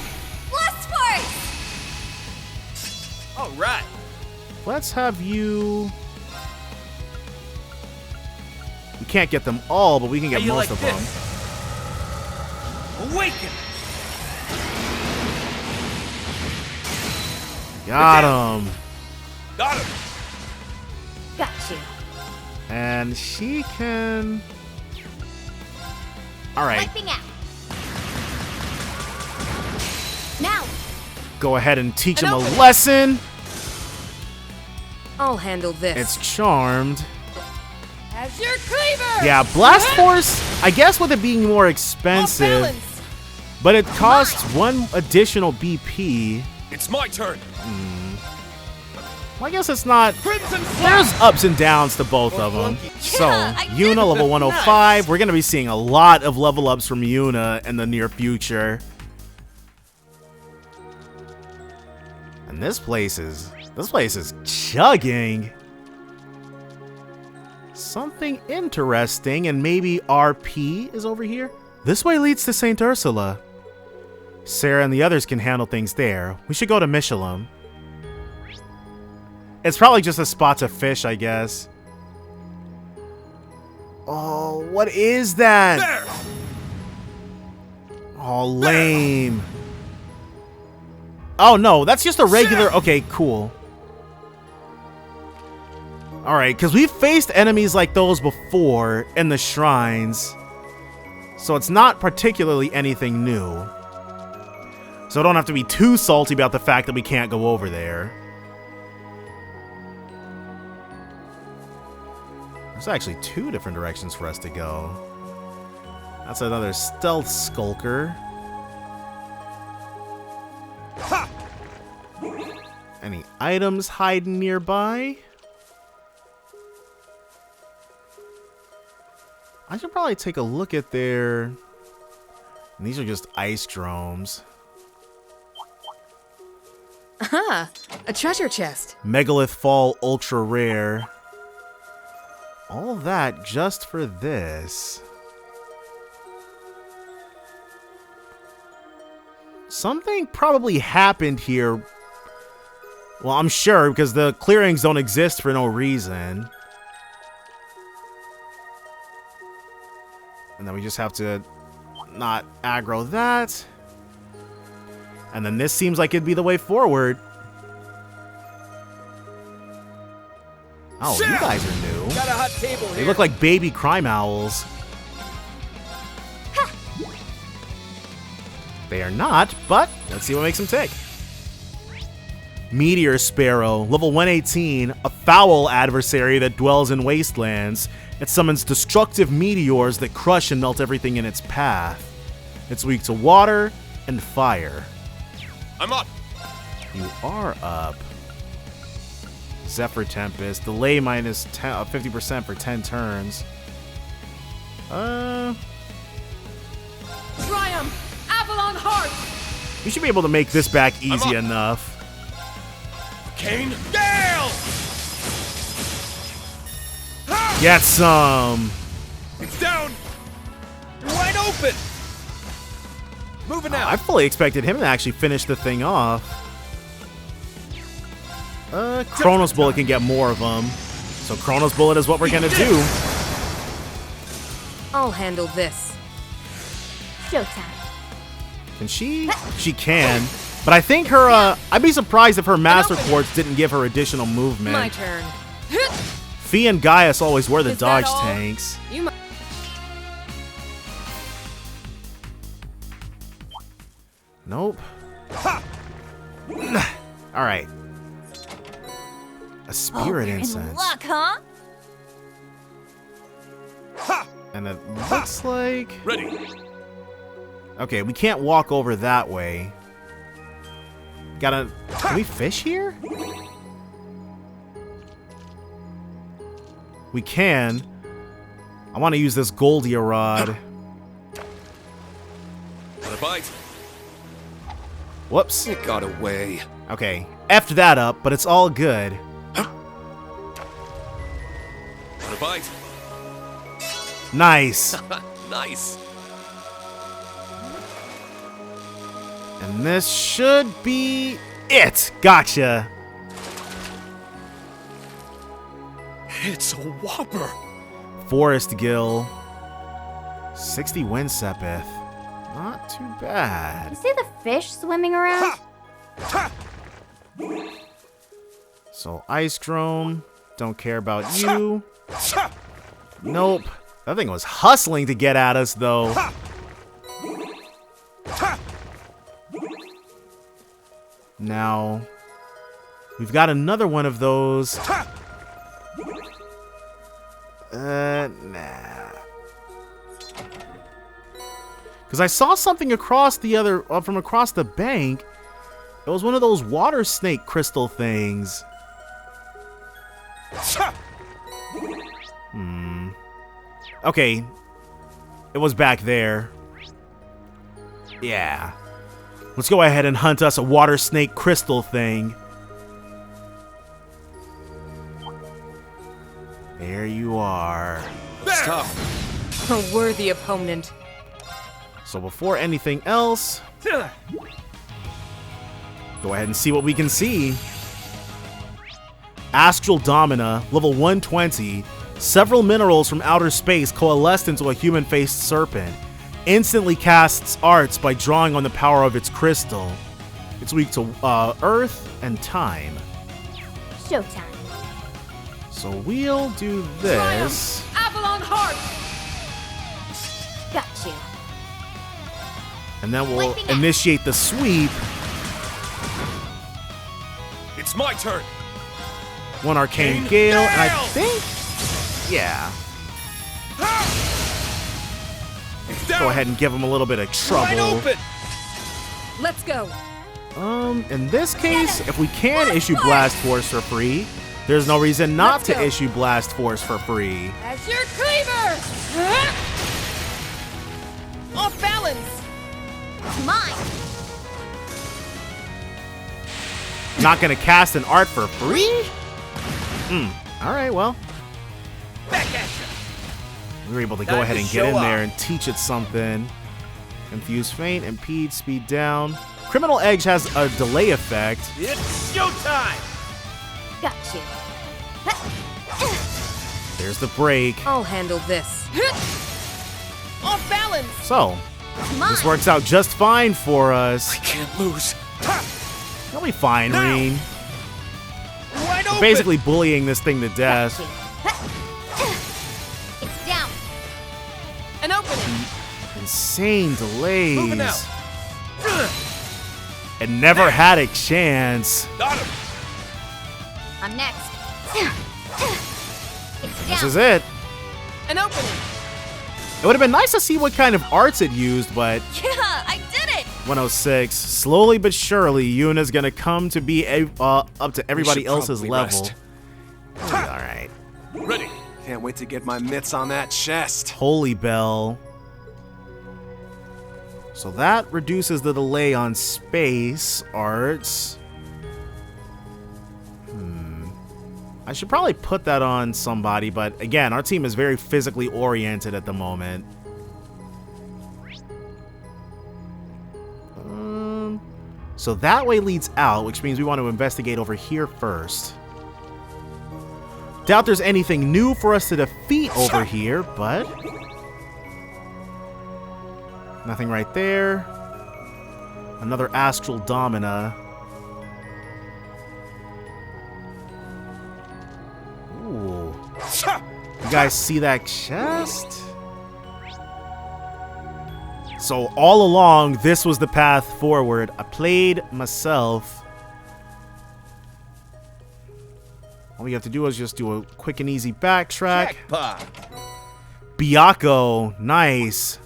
Blast Force! All right. Let's have you... We can't get them all, but we can get How you most like of them. Awaken. Got him. Got him. Got you. And she can... Alright, Wiping out. Now. go ahead and teach him a lesson. I'll handle this. It's charmed. As your cleaver! Yeah, Blast Force, I guess with it being more expensive, but it costs 1 additional BP. It's my turn. Well, I guess it's not... Crimson There's ups and downs to both of them. So, Yuna level 105. We're going to be seeing a lot of level ups from Yuna in the near future. And this place is chugging. Something interesting, and maybe RP is over here? This way leads to St. Ursula. Sarah and the others can handle things there. We should go to Michelum. It's probably just a spot to fish, I guess. Oh, what is that? There. Oh, lame. Oh, no, that's just a regular... Okay, cool. Alright, because we've faced enemies like those before in the shrines. So it's not particularly anything new. So I don't have to be too salty about the fact that we can't go over there. There's actually 2 different directions for us to go. That's another stealth skulker. Ha! Any items hiding nearby? I should probably take a look at their... And these are just ice dromes. Aha! A treasure chest. Megalith Fall Ultra Rare. All that just for this. Something probably happened here. Well, I'm sure, because the clearings don't exist for no reason. And then we just have to not aggro that. And then this seems like it'd be the way forward. Oh, you guys are new. Got a hot table They here. look like baby crime owls. They are not, but let's see what makes them tick. Meteor Sparrow, level 118, a foul adversary that dwells in wastelands. It summons destructive meteors that crush and melt everything in its path. It's weak to water and fire. I'm up. You are up. Zephyr Tempest, delay minus 50% for 10 turns. Triumph! Avalon Heart! We should be able to make this back easy enough. Kane, Gale! Get some. It's down. You're wide open. Moving out. I fully expected him to actually finish the thing off. Chronos Bullet can get more of them. So Chronos Bullet is what we're gonna do. I'll handle this. Showtime. Can she? She can. But I think her, I'd be surprised if her Master Quartz didn't give her additional movement. My turn. Fee and Gaius always were the Is that dodge all? tanks. You might. Nope. Alright. A spirit incense. Luck, huh? And it looks like... Ready. Okay, we can't walk over that way. Gotta... Can we fish here? We can. I want to use this Goldia rod. Got a bite. Whoops. It got away. Okay, effed that up, but it's all good. Got a bite. Nice. Nice. And this should be it. Gotcha. It's a whopper. Forest Gill. 60 Windsepith. Not too bad. You see the fish swimming around? So Ice Drone. Don't care about you. Nope. That thing was hustling to get at us, though. Now, we've got another one of those. Nah. Because I saw something across the other, from across the bank. It was one of those water snake crystal things. Okay. It was back there. Yeah. Let's go ahead and hunt us a water snake crystal thing. There you are. That's tough. A worthy opponent. So before anything else, go ahead and see what we can see. Astral Domina, level 120. Several minerals from outer space coalesced into a human-faced serpent. Instantly casts arts by drawing on the power of its crystal. It's weak to earth and time. Showtime. So we'll do this. Avalon Heart! Got you. And then we'll initiate the sweep. It's my turn. One Arcane Gale, and I think... Yeah. Go ahead and give him a little bit of trouble. Let's go. In this case, if we can issue Blast Force for free, there's no reason not to issue Blast Force for free. As your cleaver! Off balance! Mine! Not gonna cast an art for free? Alright, well. Back at you. We were able to go Time ahead to and get show in there off. and teach it something. Confuse Feint, Impede, Speed Down. Criminal Edge has a delay effect. It's showtime. Got you. There's the break. I'll handle this. Off balance! So, this works out just fine for us. I can't lose. You'll be fine, Rean. Wide We're open. basically bullying this thing to death. It's down. An opening! Insane delays. Moving out. It never had a chance. Got him. I'm next. This is it. An opening. It would have been nice to see what kind of arts it used, but Yeah, I did it! 106. Slowly but surely, Yuna's gonna come to be up to everybody else's probably level. rest. Alright. Ready. Can't wait to get my mitts on that chest. Holy Bell. So that reduces the delay on space arts. I should probably put that on somebody, but again, our team is very physically oriented at the moment. So that way leads out, which means we want to investigate over here first. Doubt there's anything new for us to defeat over here, but nothing right there. Another astral domina. Ooh. You guys see that chest? So all along, this was the path forward. I played myself. All we have to do is just do a quick and easy backtrack. Jackpot. Byakko, nice.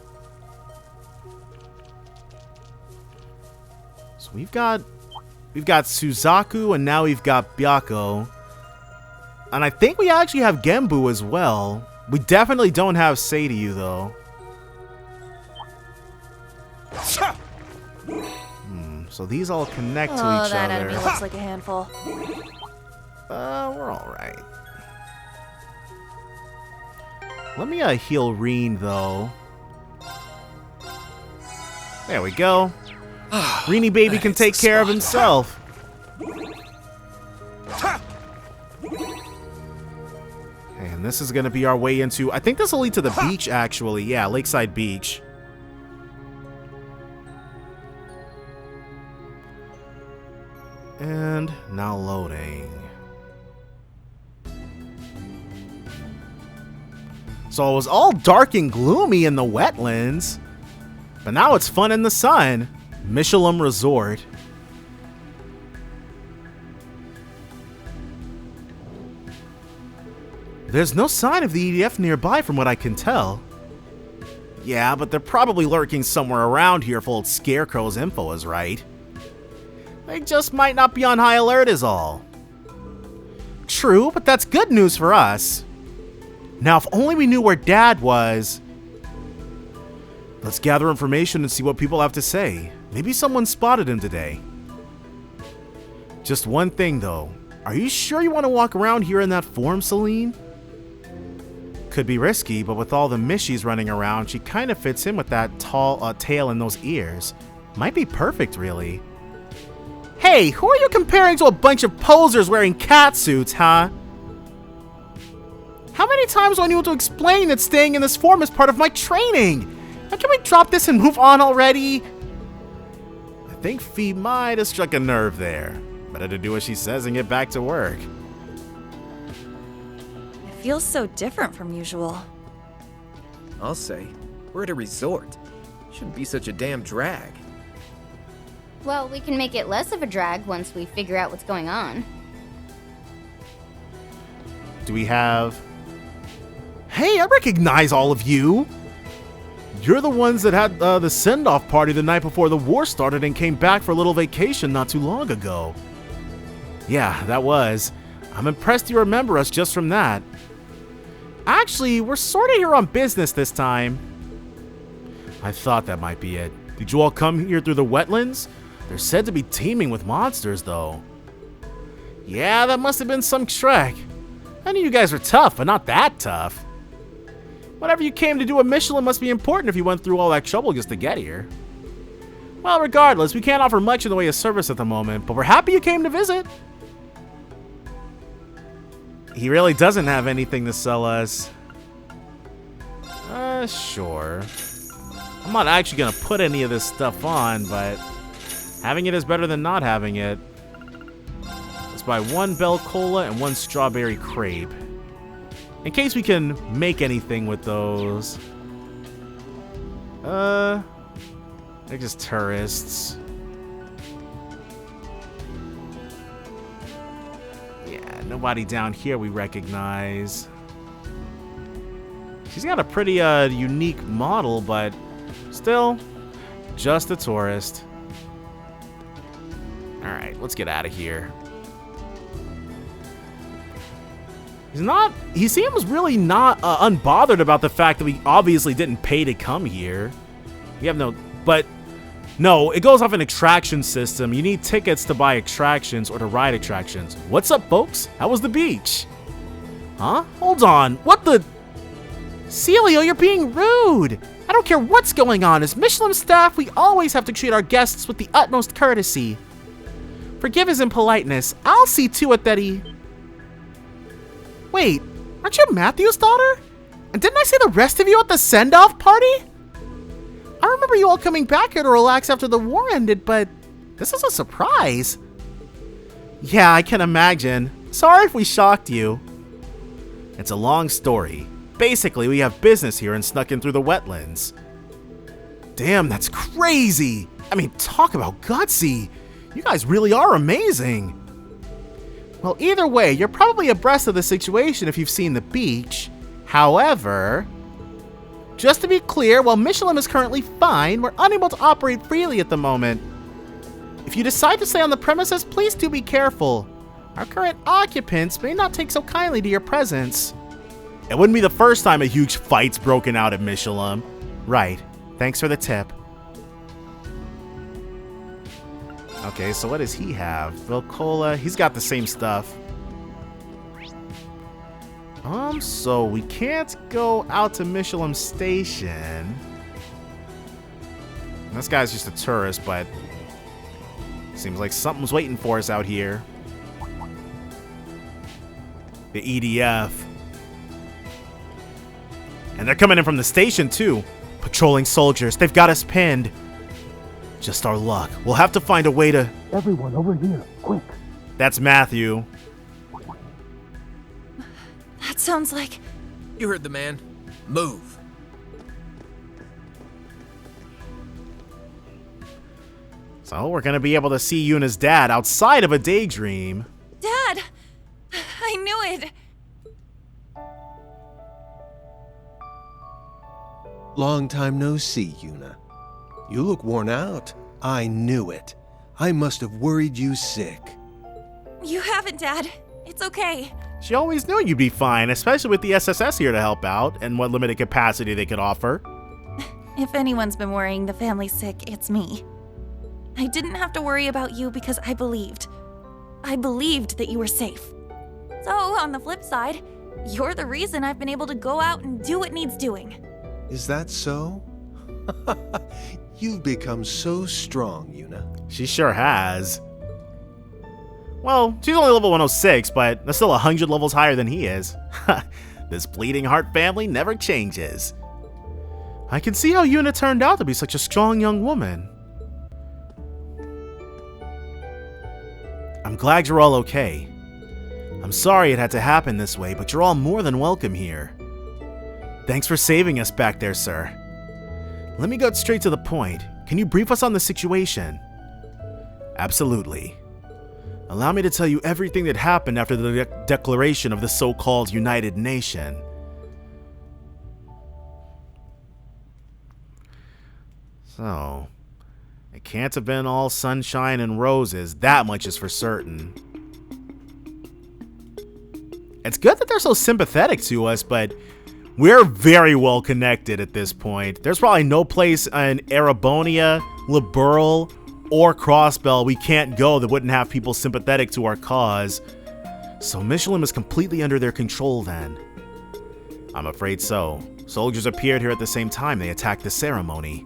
So we've got Suzaku and now we've got Byakko. And I think we actually have Genbu as well. We definitely don't have Seiryu though. So these all connect to each other. That enemy looks like a handful. We're alright. Let me heal Rean though. There we go. Reanie baby can take care of himself. And this is going to be our way into... I think this will lead to the beach, actually. Yeah, Lakeside Beach. And now loading. So it was all dark and gloomy in the wetlands. But now it's fun in the sun. Michelum Resort. There's no sign of the EDF nearby from what I can tell. Yeah, but they're probably lurking somewhere around here if old Scarecrow's info is right. They just might not be on high alert is all. True, but that's good news for us. Now, if only we knew where Dad was. Let's gather information and see what people have to say. Maybe someone spotted him today. Just one thing, though. Are you sure you want to walk around here in that form, Celine? Could be risky, but with all the Mishies running around, she kind of fits in with that tall tail and those ears. Might be perfect, really. Hey, who are you comparing to a bunch of posers wearing cat suits, huh? How many times do I need to explain that staying in this form is part of my training? Now, can we drop this and move on already? I think Fee might have struck a nerve there. Better to do what she says and get back to work. It feels so different from usual. I'll say, we're at a resort. Shouldn't be such a damn drag. Well, we can make it less of a drag once we figure out what's going on. Do we have... Hey, I recognize all of you! You're the ones that had the send-off party the night before the war started and came back for a little vacation not too long ago. Yeah, that was. I'm impressed you remember us just from that. Actually, we're sort of here on business this time. I thought that might be it. Did you all come here through the wetlands? They're said to be teeming with monsters, though. Yeah, that must have been some trek. I knew you guys were tough, but not that tough. Whatever you came to do at Michelum must be important if you went through all that trouble just to get here. Well, regardless, we can't offer much in the way of service at the moment, but we're happy you came to visit. He really doesn't have anything to sell us. Sure. I'm not actually gonna put any of this stuff on, but having it is better than not having it. Let's buy one Bell Cola and one Strawberry Crepe. In case we can make anything with those. They're just tourists. Yeah, nobody down here we recognize. She's got a pretty unique model, but still, just a tourist. Alright, let's get out of here. He seems really not unbothered about the fact that we obviously didn't pay to come here. We have no, it goes off an attraction system. You need tickets to buy attractions or to ride attractions. What's up, folks? How was the beach? Huh? Hold on. What the? Celio, you're being rude. I don't care what's going on. As Michelum staff, we always have to treat our guests with the utmost courtesy. Forgive his impoliteness. I'll see to it that he... Wait, aren't you Matthew's daughter? And didn't I see the rest of you at the send-off party? I remember you all coming back here to relax after the war ended, but this is a surprise. Yeah, I can imagine. Sorry if we shocked you. It's a long story. Basically, we have business here and snuck in through the wetlands. Damn, that's crazy. I mean, talk about gutsy. You guys really are amazing. Well, either way, you're probably abreast of the situation if you've seen the beach. However, just to be clear, while Michelum is currently fine, we're unable to operate freely at the moment. If you decide to stay on the premises, please do be careful. Our current occupants may not take so kindly to your presence. It wouldn't be the first time a huge fight's broken out at Mishelam. Right. Thanks for the tip. Okay, so what does he have? Vilcola, he's got the same stuff. So we can't go out to Mishelam Station. This guy's just a tourist, but seems like something's waiting for us out here. The EDF. And they're coming in from the station, too. Patrolling soldiers. They've got us pinned. Just our luck. We'll have to find a way to... Everyone over here, quick. That's Matthew. That sounds like... You heard the man. Move. So we're gonna be able to see Yuna's dad outside of a daydream. Dad! I knew it! Long time no see, Yuna. You look worn out. I knew it. I must have worried you sick. You haven't, Dad. It's okay. She always knew you'd be fine, especially with the SSS here to help out and what limited capacity they could offer. If anyone's been worrying the family's sick, it's me. I didn't have to worry about you because I believed. I believed that you were safe. So, on the flip side, you're the reason I've been able to go out and do what needs doing. Is that so? You've become so strong, Yuna. She sure has. Well, she's only level 106, but that's still 100 levels higher than he is. This bleeding heart family never changes. I can see how Yuna turned out to be such a strong young woman. I'm glad you're all okay. I'm sorry it had to happen this way, but you're all more than welcome here. Thanks for saving us back there, sir. Let me get straight to the point. Can you brief us on the situation? Absolutely. Allow me to tell you everything that happened after the declaration of the so-called United Nation. So, it can't have been all sunshine and roses, that much is for certain. It's good that they're so sympathetic to us, but we're very well connected at this point. There's probably no place in Erebonia, Liberal, or Crossbell we can't go that wouldn't have people sympathetic to our cause. So Michelum is completely under their control then. I'm afraid so. Soldiers appeared here at the same time they attacked the ceremony.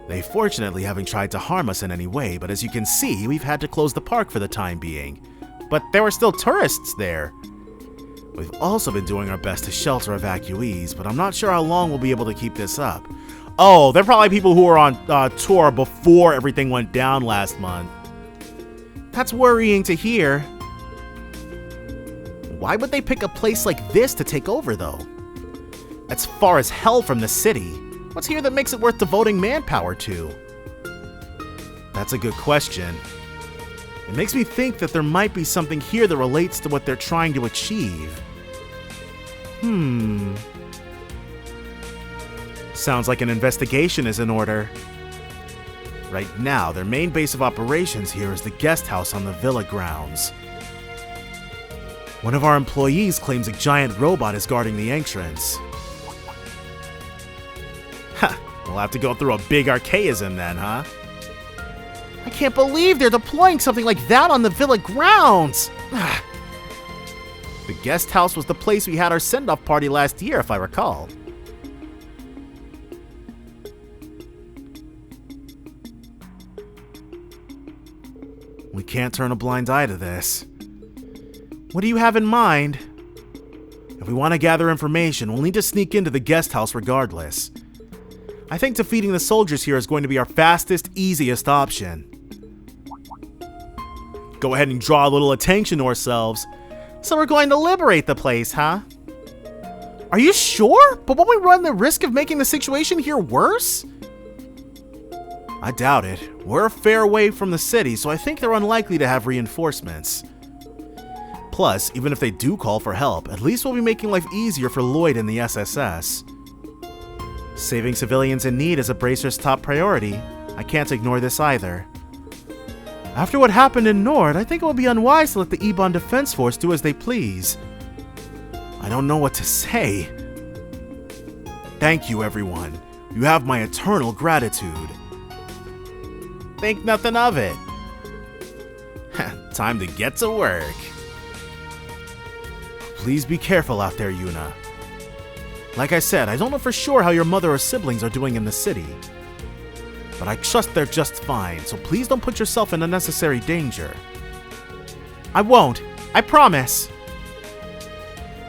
They fortunately haven't tried to harm us in any way, but as you can see, we've had to close the park for the time being. But there were still tourists there. We've also been doing our best to shelter evacuees, but I'm not sure how long we'll be able to keep this up. Oh, they're probably people who were on tour before everything went down last month. That's worrying to hear. Why would they pick a place like this to take over, though? That's far as hell from the city. What's here that makes it worth devoting manpower to? That's a good question. It makes me think that there might be something here that relates to what they're trying to achieve. Sounds like an investigation is in order. Right now, their main base of operations here is the guest house on the villa grounds. One of our employees claims a giant robot is guarding the entrance. Ha! We'll have to go through a big archaism then, huh? I can't believe they're deploying something like that on the villa grounds! The guest house was the place we had our send-off party last year, if I recall. We can't turn a blind eye to this. What do you have in mind? If we want to gather information, we'll need to sneak into the guest house regardless. I think defeating the soldiers here is going to be our fastest, easiest option. Go ahead and draw a little attention to ourselves. So we're going to liberate the place, huh? Are you sure? But won't we run the risk of making the situation here worse? I doubt it. We're a fair way from the city, so I think they're unlikely to have reinforcements. Plus, even if they do call for help, at least we'll be making life easier for Lloyd and the SSS. Saving civilians in need is a Bracer's top priority. I can't ignore this either. After what happened in Nord, I think it would be unwise to let the Ebon Defense Force do as they please. I don't know what to say. Thank you, everyone. You have my eternal gratitude. Think nothing of it. Time to get to work. Please be careful out there, Yuna. Like I said, I don't know for sure how your mother or siblings are doing in the city. But I trust they're just fine, so please don't put yourself in unnecessary danger. I won't. I promise.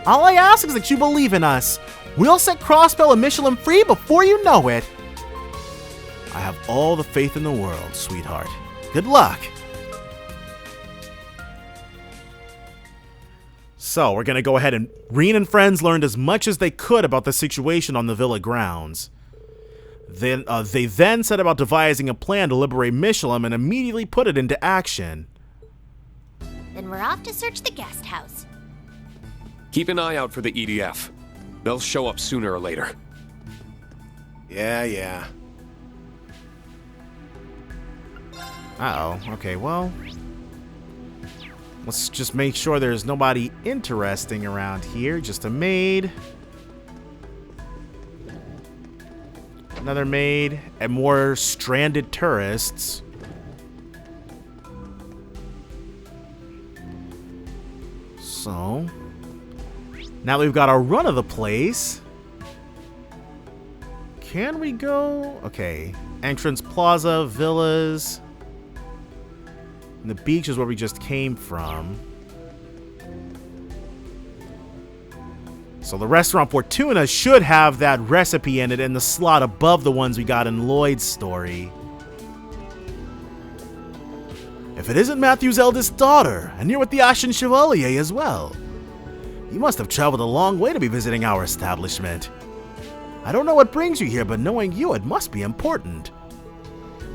All I ask is that you believe in us. We'll set Crossbell and Mishelum free before you know it. I have all the faith in the world, sweetheart. Good luck. So, we're gonna go ahead and Rean and friends learned as much as they could about the situation on the villa grounds. They then set about devising a plan to liberate Michelum and immediately put it into action. Then we're off to search the guest house. Keep an eye out for the EDF. They'll show up sooner or later. Yeah. Uh-oh. Okay, well, let's just make sure there's nobody interesting around here. Just a maid. Another maid. And more stranded tourists. So, now that we've got our run of the place, can we go? Okay. Entrance Plaza, villas. And the beach is where we just came from. So the restaurant Fortuna should have that recipe in it in the slot above the ones we got in Lloyd's story. If it isn't Matthew's eldest daughter, and you're with the Ashen Chevalier as well, you must have traveled a long way to be visiting our establishment. I don't know what brings you here, but knowing you, it must be important.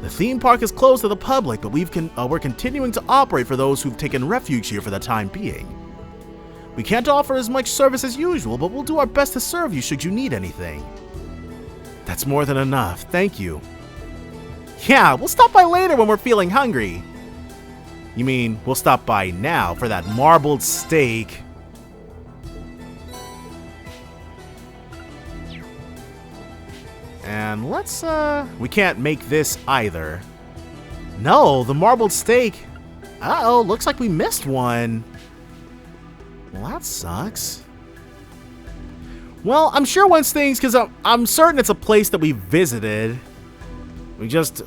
The theme park is closed to the public, but we're continuing to operate for those who've taken refuge here for the time being. We can't offer as much service as usual, but we'll do our best to serve you should you need anything. That's more than enough, thank you. Yeah, we'll stop by later when we're feeling hungry. You mean, we'll stop by now for that marbled steak. And let's, we can't make this either. No, the marbled steak. Uh-oh, looks like we missed one. Well, that sucks. Well, I'm sure once things, because I'm certain it's a place that we visited. We just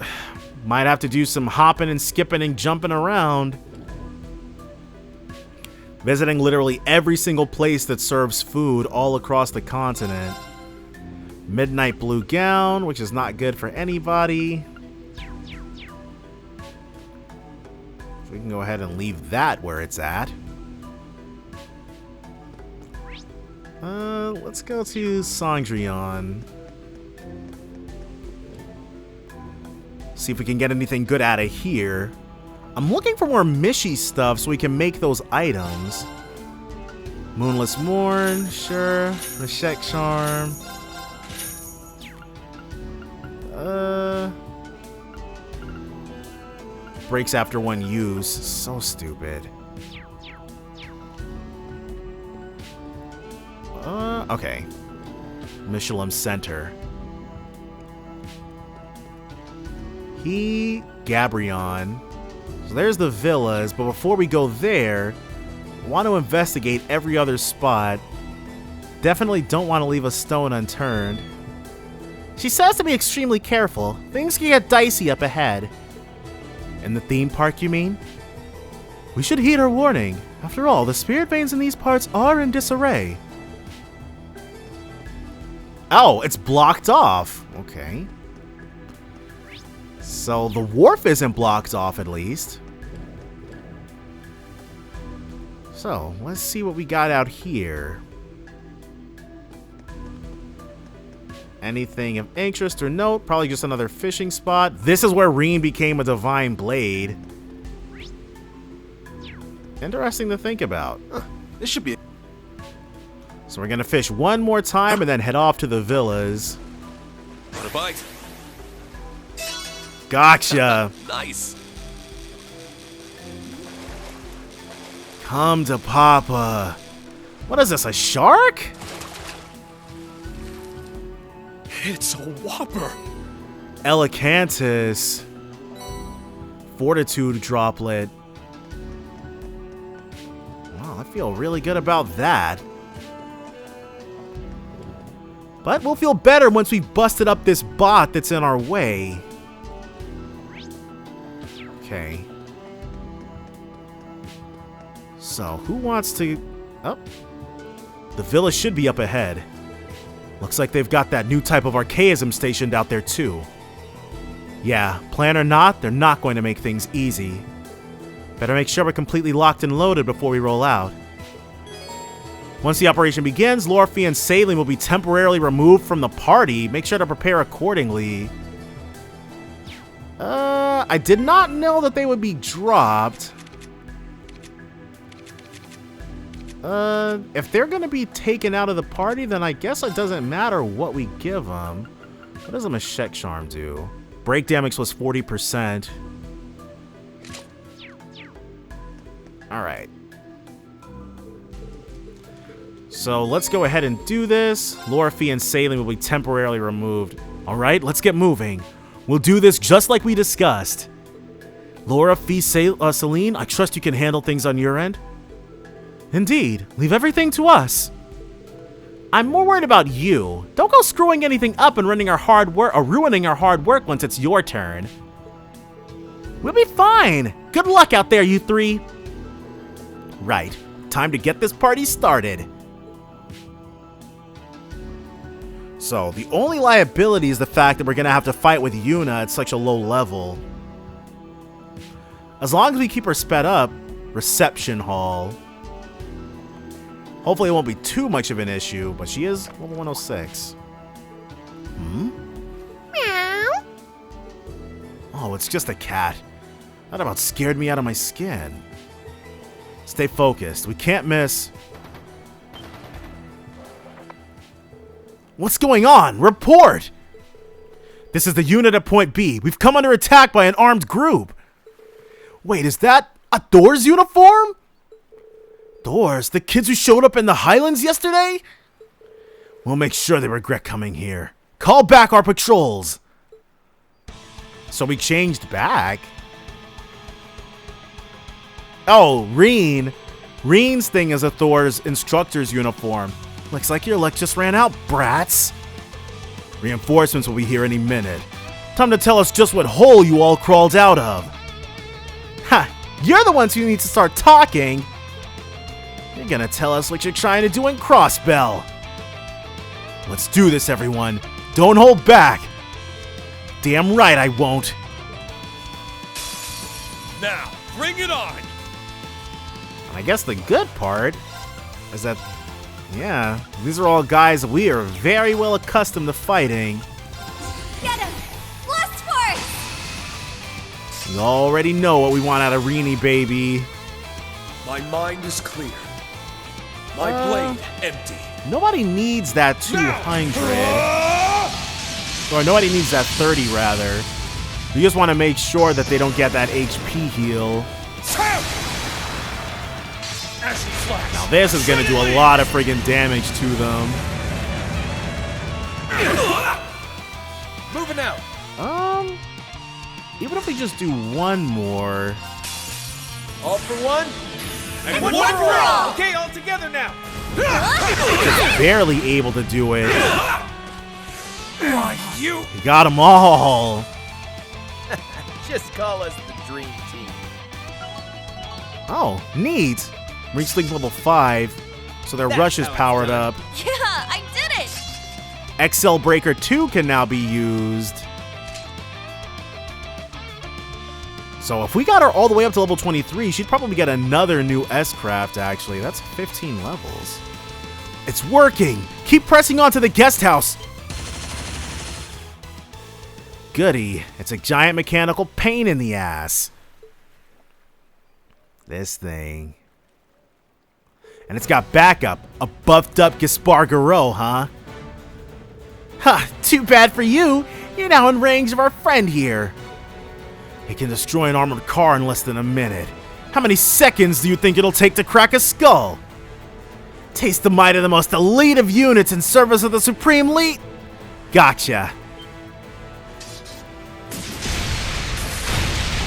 might have to do some hopping and skipping and jumping around. Visiting literally every single place that serves food all across the continent. Midnight Blue Gown, which is not good for anybody. So we can go ahead and leave that where it's at. Let's go to Cendrillon. See if we can get anything good out of here. I'm looking for more Mishy stuff so we can make those items. Moonless Morn, sure. Meshek Charm. Breaks after one use. So stupid. Okay. Michelum Center. Gabrion. So there's the villas, but before we go there, I want to investigate every other spot. Definitely don't want to leave a stone unturned. She says to be extremely careful. Things can get dicey up ahead. In the theme park, you mean? We should heed her warning. After all, the spirit veins in these parts are in disarray. Oh, it's blocked off. Okay. So the wharf isn't blocked off, at least. So, let's see what we got out here. Anything of interest or note? Probably just another fishing spot. This is where Rean became a divine blade. Interesting to think about. This should be... So we're gonna fish one more time and then head off to the villas. Want a bite? Gotcha. Nice. Come to Papa. What is this, a shark? It's a whopper. Elecanthus. Fortitude droplet. Wow, I feel really good about that. But we'll feel better once we've busted up this bot that's in our way. Okay. So, who wants to... Oh. The villa should be up ahead. Looks like they've got that new type of archaism stationed out there too. Yeah, plan or not, they're not going to make things easy. Better make sure we're completely locked and loaded before we roll out. Once the operation begins, Lorfi and Saline will be temporarily removed from the party. Make sure to prepare accordingly. I did not know that they would be dropped. If they're going to be taken out of the party, then I guess it doesn't matter what we give them. What does a Meshek Charm do? Break damage was 40%. Alright. So let's go ahead and do this. Lorfi and Saline will be temporarily removed. Alright, let's get moving. We'll do this just like we discussed. Laura, Fee, Celine, I trust you can handle things on your end. Indeed, leave everything to us. I'm more worried about you. Don't go screwing anything up and ruining our hard work once it's your turn. We'll be fine. Good luck out there, you three. Right, time to get this party started. So, the only liability is the fact that we're going to have to fight with Yuna at such a low level. As long as we keep her sped up, Reception Hall. Hopefully it won't be too much of an issue, but she is level 106. Meow. Oh, it's just a cat. That about scared me out of my skin. Stay focused. We can't miss. What's going on? Report! This is the unit at Point B. We've come under attack by an armed group. Wait, is that a Thor's uniform? Thor's? The kids who showed up in the Highlands yesterday? We'll make sure they regret coming here. Call back our patrols. So we changed back. Oh, Rean. Rean's thing is a Thor's instructor's uniform. Looks like your luck just ran out, brats. Reinforcements will be here any minute. Time to tell us just what hole you all crawled out of. Ha! You're the ones who need to start talking. You're gonna tell us what you're trying to do in Crossbell. Let's do this, everyone. Don't hold back. Damn right I won't. Now, bring it on. And I guess the good part is that, yeah, these are all guys we are very well accustomed to fighting. Get him! Blast force! You already know what we want out of Reanie, baby. My mind is clear. My blade empty. Nobody needs that 200. Or nobody needs that 30, rather. You just want to make sure that they don't get that HP heal. Now this is going to do a lot of friggin' damage to them. Moving out. Even if we just do one more. All for one. And one for all. Okay, all together now. Just barely able to do it. Why, you Got them all. Just call us the Dream Team. Oh, neat. Reached level 5, so their rush is powered up. Yeah, I did it! XL Breaker 2 can now be used. So if we got her all the way up to level 23, she'd probably get another new S-Craft, actually. That's 15 levels. It's working! Keep pressing on to the guest house! Goody. It's a giant mechanical pain in the ass. This thing. And it's got backup. A buffed up Gaspar Garou, huh? Ha! Too bad for you! You're now in range of our friend here. It can destroy an armored car in less than a minute. How many seconds do you think it'll take to crack a skull? Taste the might of the most elite of units in service of the Supreme Leader. Gotcha.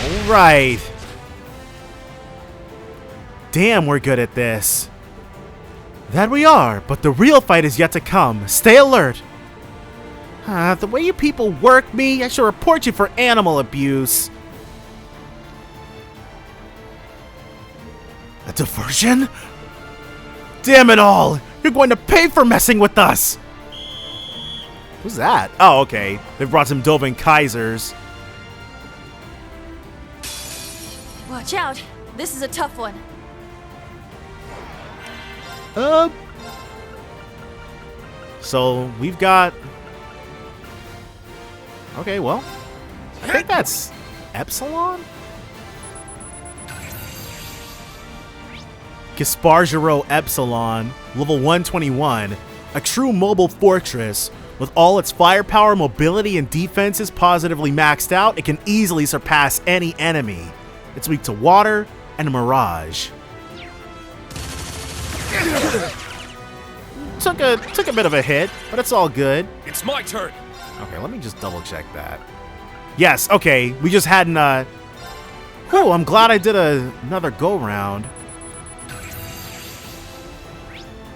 Alright. Damn, we're good at this. That we are, but the real fight is yet to come. Stay alert. The way you people work me, I shall report you for animal abuse. A diversion? Damn it all! You're going to pay for messing with us! Who's that? Oh, okay. They've brought some Dovin Kaisers. Watch out. This is a tough one. So, we've got... Okay, well... I think that's... Epsilon? Gaspar Garou Epsilon, level 121, a true mobile fortress. With all its firepower, mobility, and defenses positively maxed out, it can easily surpass any enemy. It's weak to water and mirage. Took a bit of a hit, but it's all good. It's my turn. Okay, let me just double check that. Yes, okay, we just had an Whew, I'm glad I did another go-round.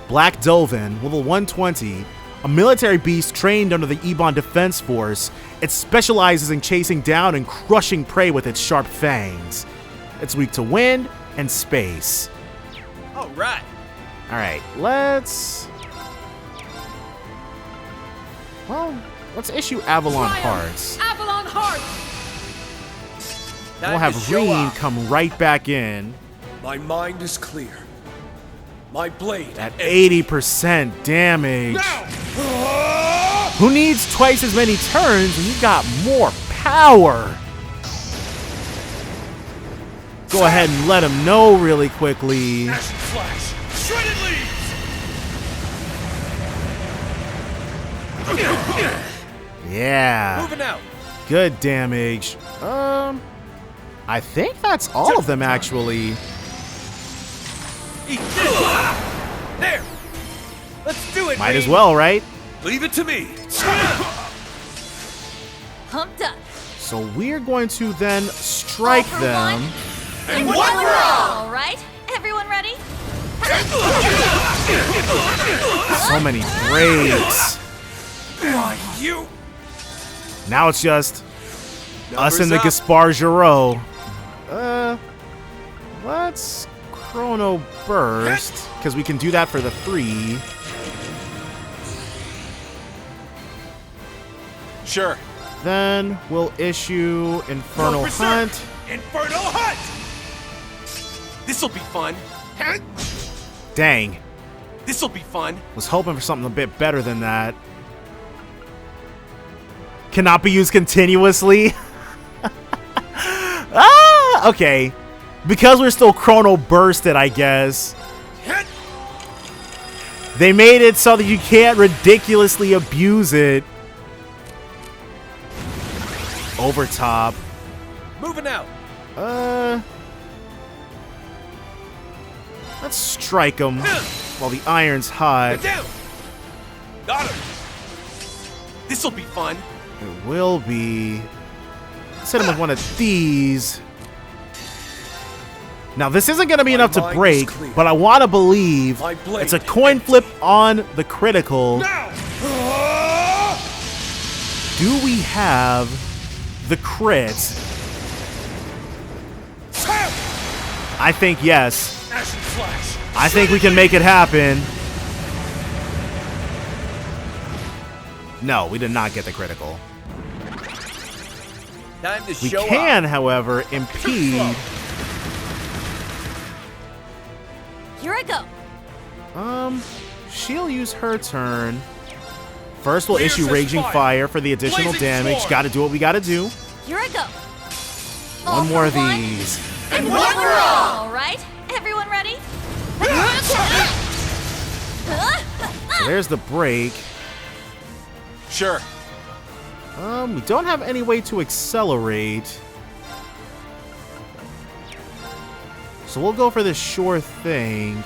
Black Dovin, level 120, a military beast trained under the Ebon Defense Force. It specializes in chasing down and crushing prey with its sharp fangs. It's weak to wind and space. All right. Alright, let's issue Avalon Hearts. Avalon Hearts! We'll have Rean come right back in. My mind is clear. My blade at 80% damage. Who needs twice as many turns when you got more power? Go ahead and let him know really quickly. Ashen Flash! Shredded leaves! Yeah. Moving out. Good damage. I think that's all of them actually. There. Let's do it. Might as well, right? Leave it to me. Pumped up. So we're going to then strike them. And one for all. All right, everyone ready? So many breaks. Why, you? Now it's just us and the up. Gaspar Garou. Let's Chrono Burst, because we can do that for the 3. Sure. Then we'll issue Infernal Hunt. Infernal Hunt! This'll be fun. Dang. This'll be fun. Was hoping for something a bit better than that. Cannot be used continuously. Okay. Because we're still chrono bursted, I guess. They made it so that you can't ridiculously abuse it. Over top. Moving out. Let's strike him while the iron's hot. Get down. Got him. This'll be fun. It will be. Let's hit him with one of these. Now, this isn't going to be enough to break, but I want to believe it's a coin flip on the critical. Do we have the crit? I think yes. I think we can make it happen. No, we did not get the critical. Time to We show can, off. however, impede. Here I go. She'll use her turn. First, we'll Clear issue says Raging fire. Fire for the additional Blazing damage. Swarm. Gotta do what we gotta do. Here I go. One more of these. And one for all, right? Everyone ready? So there's the break. Sure. We don't have any way to accelerate. So we'll go for this sure thing.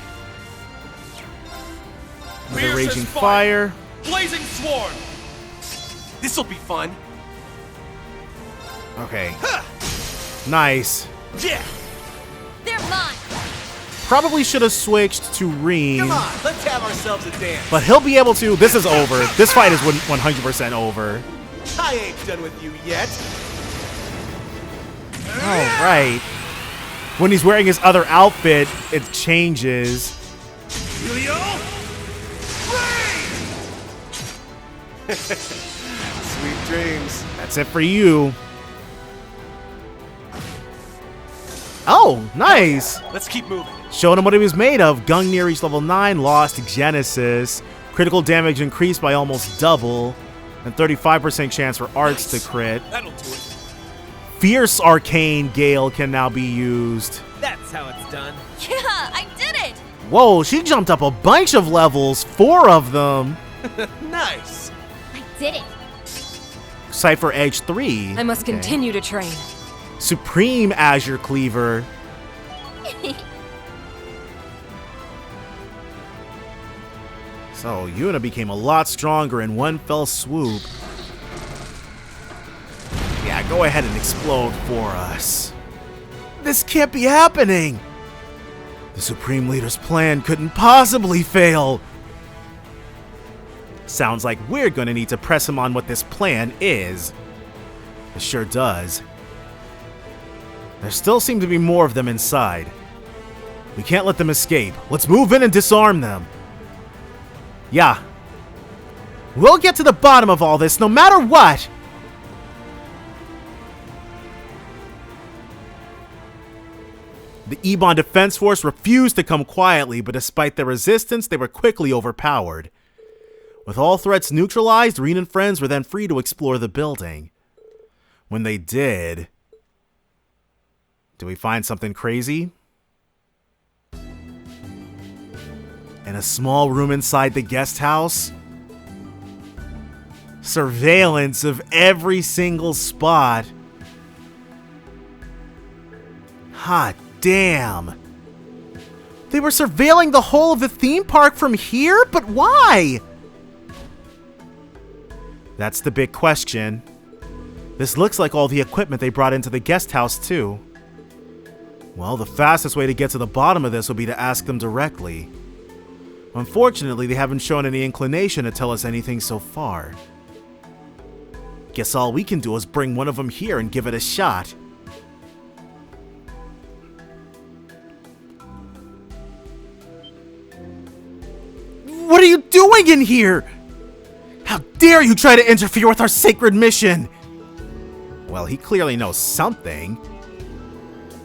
The Clear Raging says Fire. Blazing Swarm. This'll be fun. Okay. Nice. Yeah. They're mine. Probably should have switched to Rean. Come on, let's have ourselves a dance. But he'll be able to. This is over. This fight is 100% over. I ain't done with you yet. All right. When he's wearing his other outfit, it changes. Leo? Sweet dreams. That's it for you. Oh, nice. Let's keep moving. Showing him what he was made of. Gungnir reached level 9, lost Genesis. Critical damage increased by almost double. And 35% chance for Arts to crit. That'll do it. Fierce Arcane Gale can now be used. That's how it's done. Yeah, I did it. Whoa, she jumped up a bunch of levels. 4 of them. Nice. I did it. Cypher Edge 3. I must Okay. continue to train. Supreme Azure Cleaver. So, Yuna became a lot stronger in one fell swoop. Yeah, go ahead and explode for us. This can't be happening! The Supreme Leader's plan couldn't possibly fail! Sounds like we're gonna need to press him on what this plan is. It sure does. There still seem to be more of them inside. We can't let them escape. Let's move in and disarm them. Yeah. We'll get to the bottom of all this, no matter what! The Ebon Defense Force refused to come quietly, but despite their resistance, they were quickly overpowered. With all threats neutralized, Rean and friends were then free to explore the building. When they did... we find something crazy? In a small room inside the guest house? Surveillance of every single spot. Hot damn. They were surveilling the whole of the theme park from here? But why? That's the big question. This looks like all the equipment they brought into the guest house too. Well, the fastest way to get to the bottom of this would be to ask them directly. Unfortunately, they haven't shown any inclination to tell us anything so far. Guess all we can do is bring one of them here and give it a shot. What are you doing in here? How dare you try to interfere with our sacred mission? Well, he clearly knows something.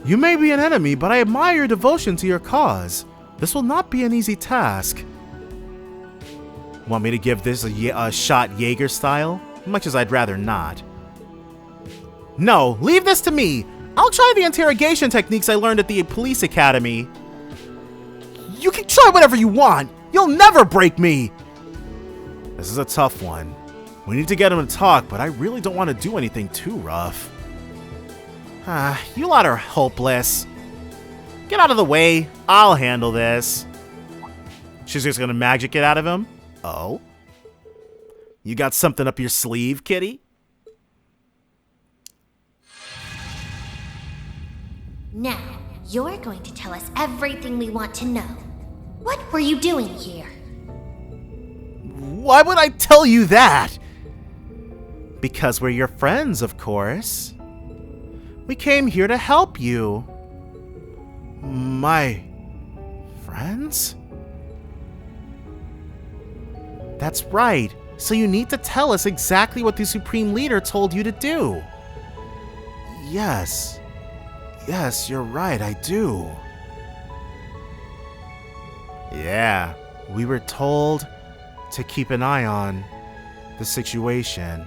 You may be an enemy, but I admire your devotion to your cause. This will not be an easy task. Want me to give this a shot Jaeger style? Much as I'd rather not. No, leave this to me. I'll try the interrogation techniques I learned at the police academy. You can try whatever you want. You'll never break me. This is a tough one. We need to get him to talk, but I really don't want to do anything too rough. You lot are hopeless. Get out of the way. I'll handle this. She's just gonna magic it out of him? Oh? You got something up your sleeve, kitty? Now, you're going to tell us everything we want to know. What were you doing here? Why would I tell you that? Because we're your friends, of course. We came here to help you. My friends? That's right. So you need to tell us exactly what the Supreme Leader told you to do. Yes. Yes, you're right, I do. Yeah, we were told to keep an eye on the situation.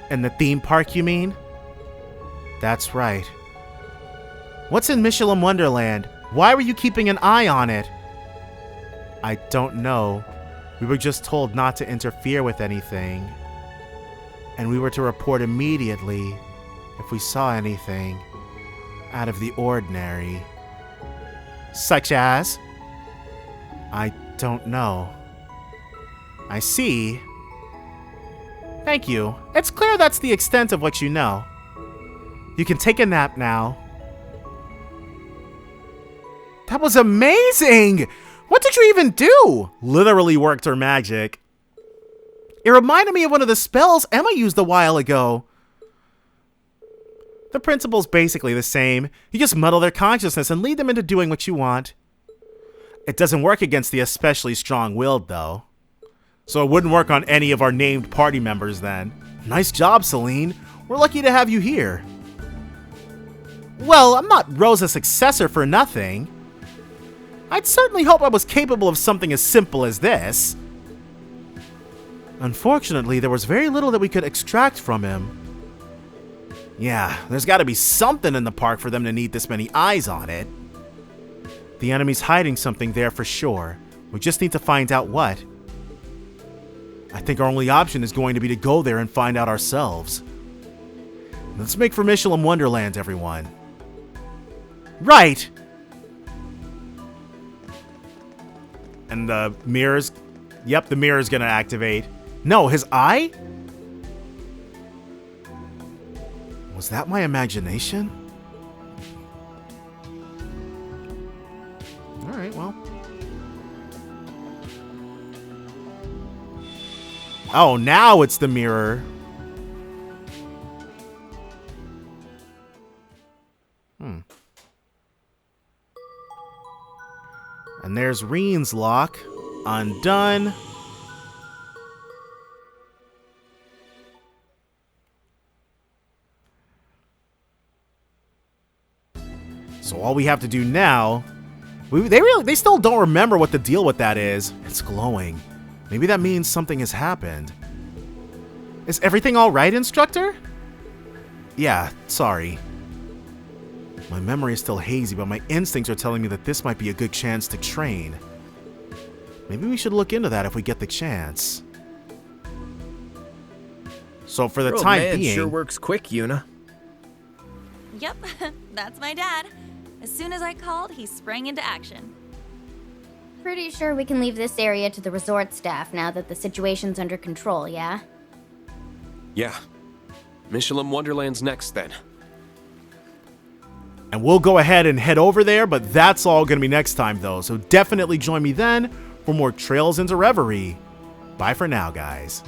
In the theme park, you mean? That's right. What's in Mishelam Wonderland? Why were you keeping an eye on it? I don't know. We were just told not to interfere with anything. And we were to report immediately if we saw anything out of the ordinary. Such as? I don't know. I see. Thank you. It's clear that's the extent of what you know. You can take a nap now. That was amazing! What did you even do? Literally worked her magic. It reminded me of one of the spells Emma used a while ago. The principle's basically the same. You just muddle their consciousness and lead them into doing what you want. It doesn't work against the especially strong-willed, though. So it wouldn't work on any of our named party members, then. Nice job, Celine. We're lucky to have you here. Well, I'm not Rosa's successor for nothing. I'd certainly hope I was capable of something as simple as this. Unfortunately, there was very little that we could extract from him. Yeah, there's got to be something in the park for them to need this many eyes on it. The enemy's hiding something there for sure. We just need to find out what. I think our only option is going to be to go there and find out ourselves. Let's make for Mishelam Wonderland, everyone. Right! And the mirrors... Yep, the mirror's gonna activate. No, his eye? Was that my imagination? Alright, well. Oh, now it's the mirror. And there's Rean's lock. Undone. So all we have to do now... They still don't remember what the deal with that is. It's glowing. Maybe that means something has happened. Is everything alright, instructor? Yeah, sorry. My memory is still hazy, but my instincts are telling me that this might be a good chance to train. Maybe we should look into that if we get the chance. So for the time being... sure works quick, Yuna. Yep, that's my dad. As soon as I called, he sprang into action. Pretty sure we can leave this area to the resort staff now that the situation's under control, yeah? Yeah. Mishelam Wonderland's next, then. And we'll go ahead and head over there, but that's all going to be next time, though. So definitely join me then for more Trails into Reverie. Bye for now, guys.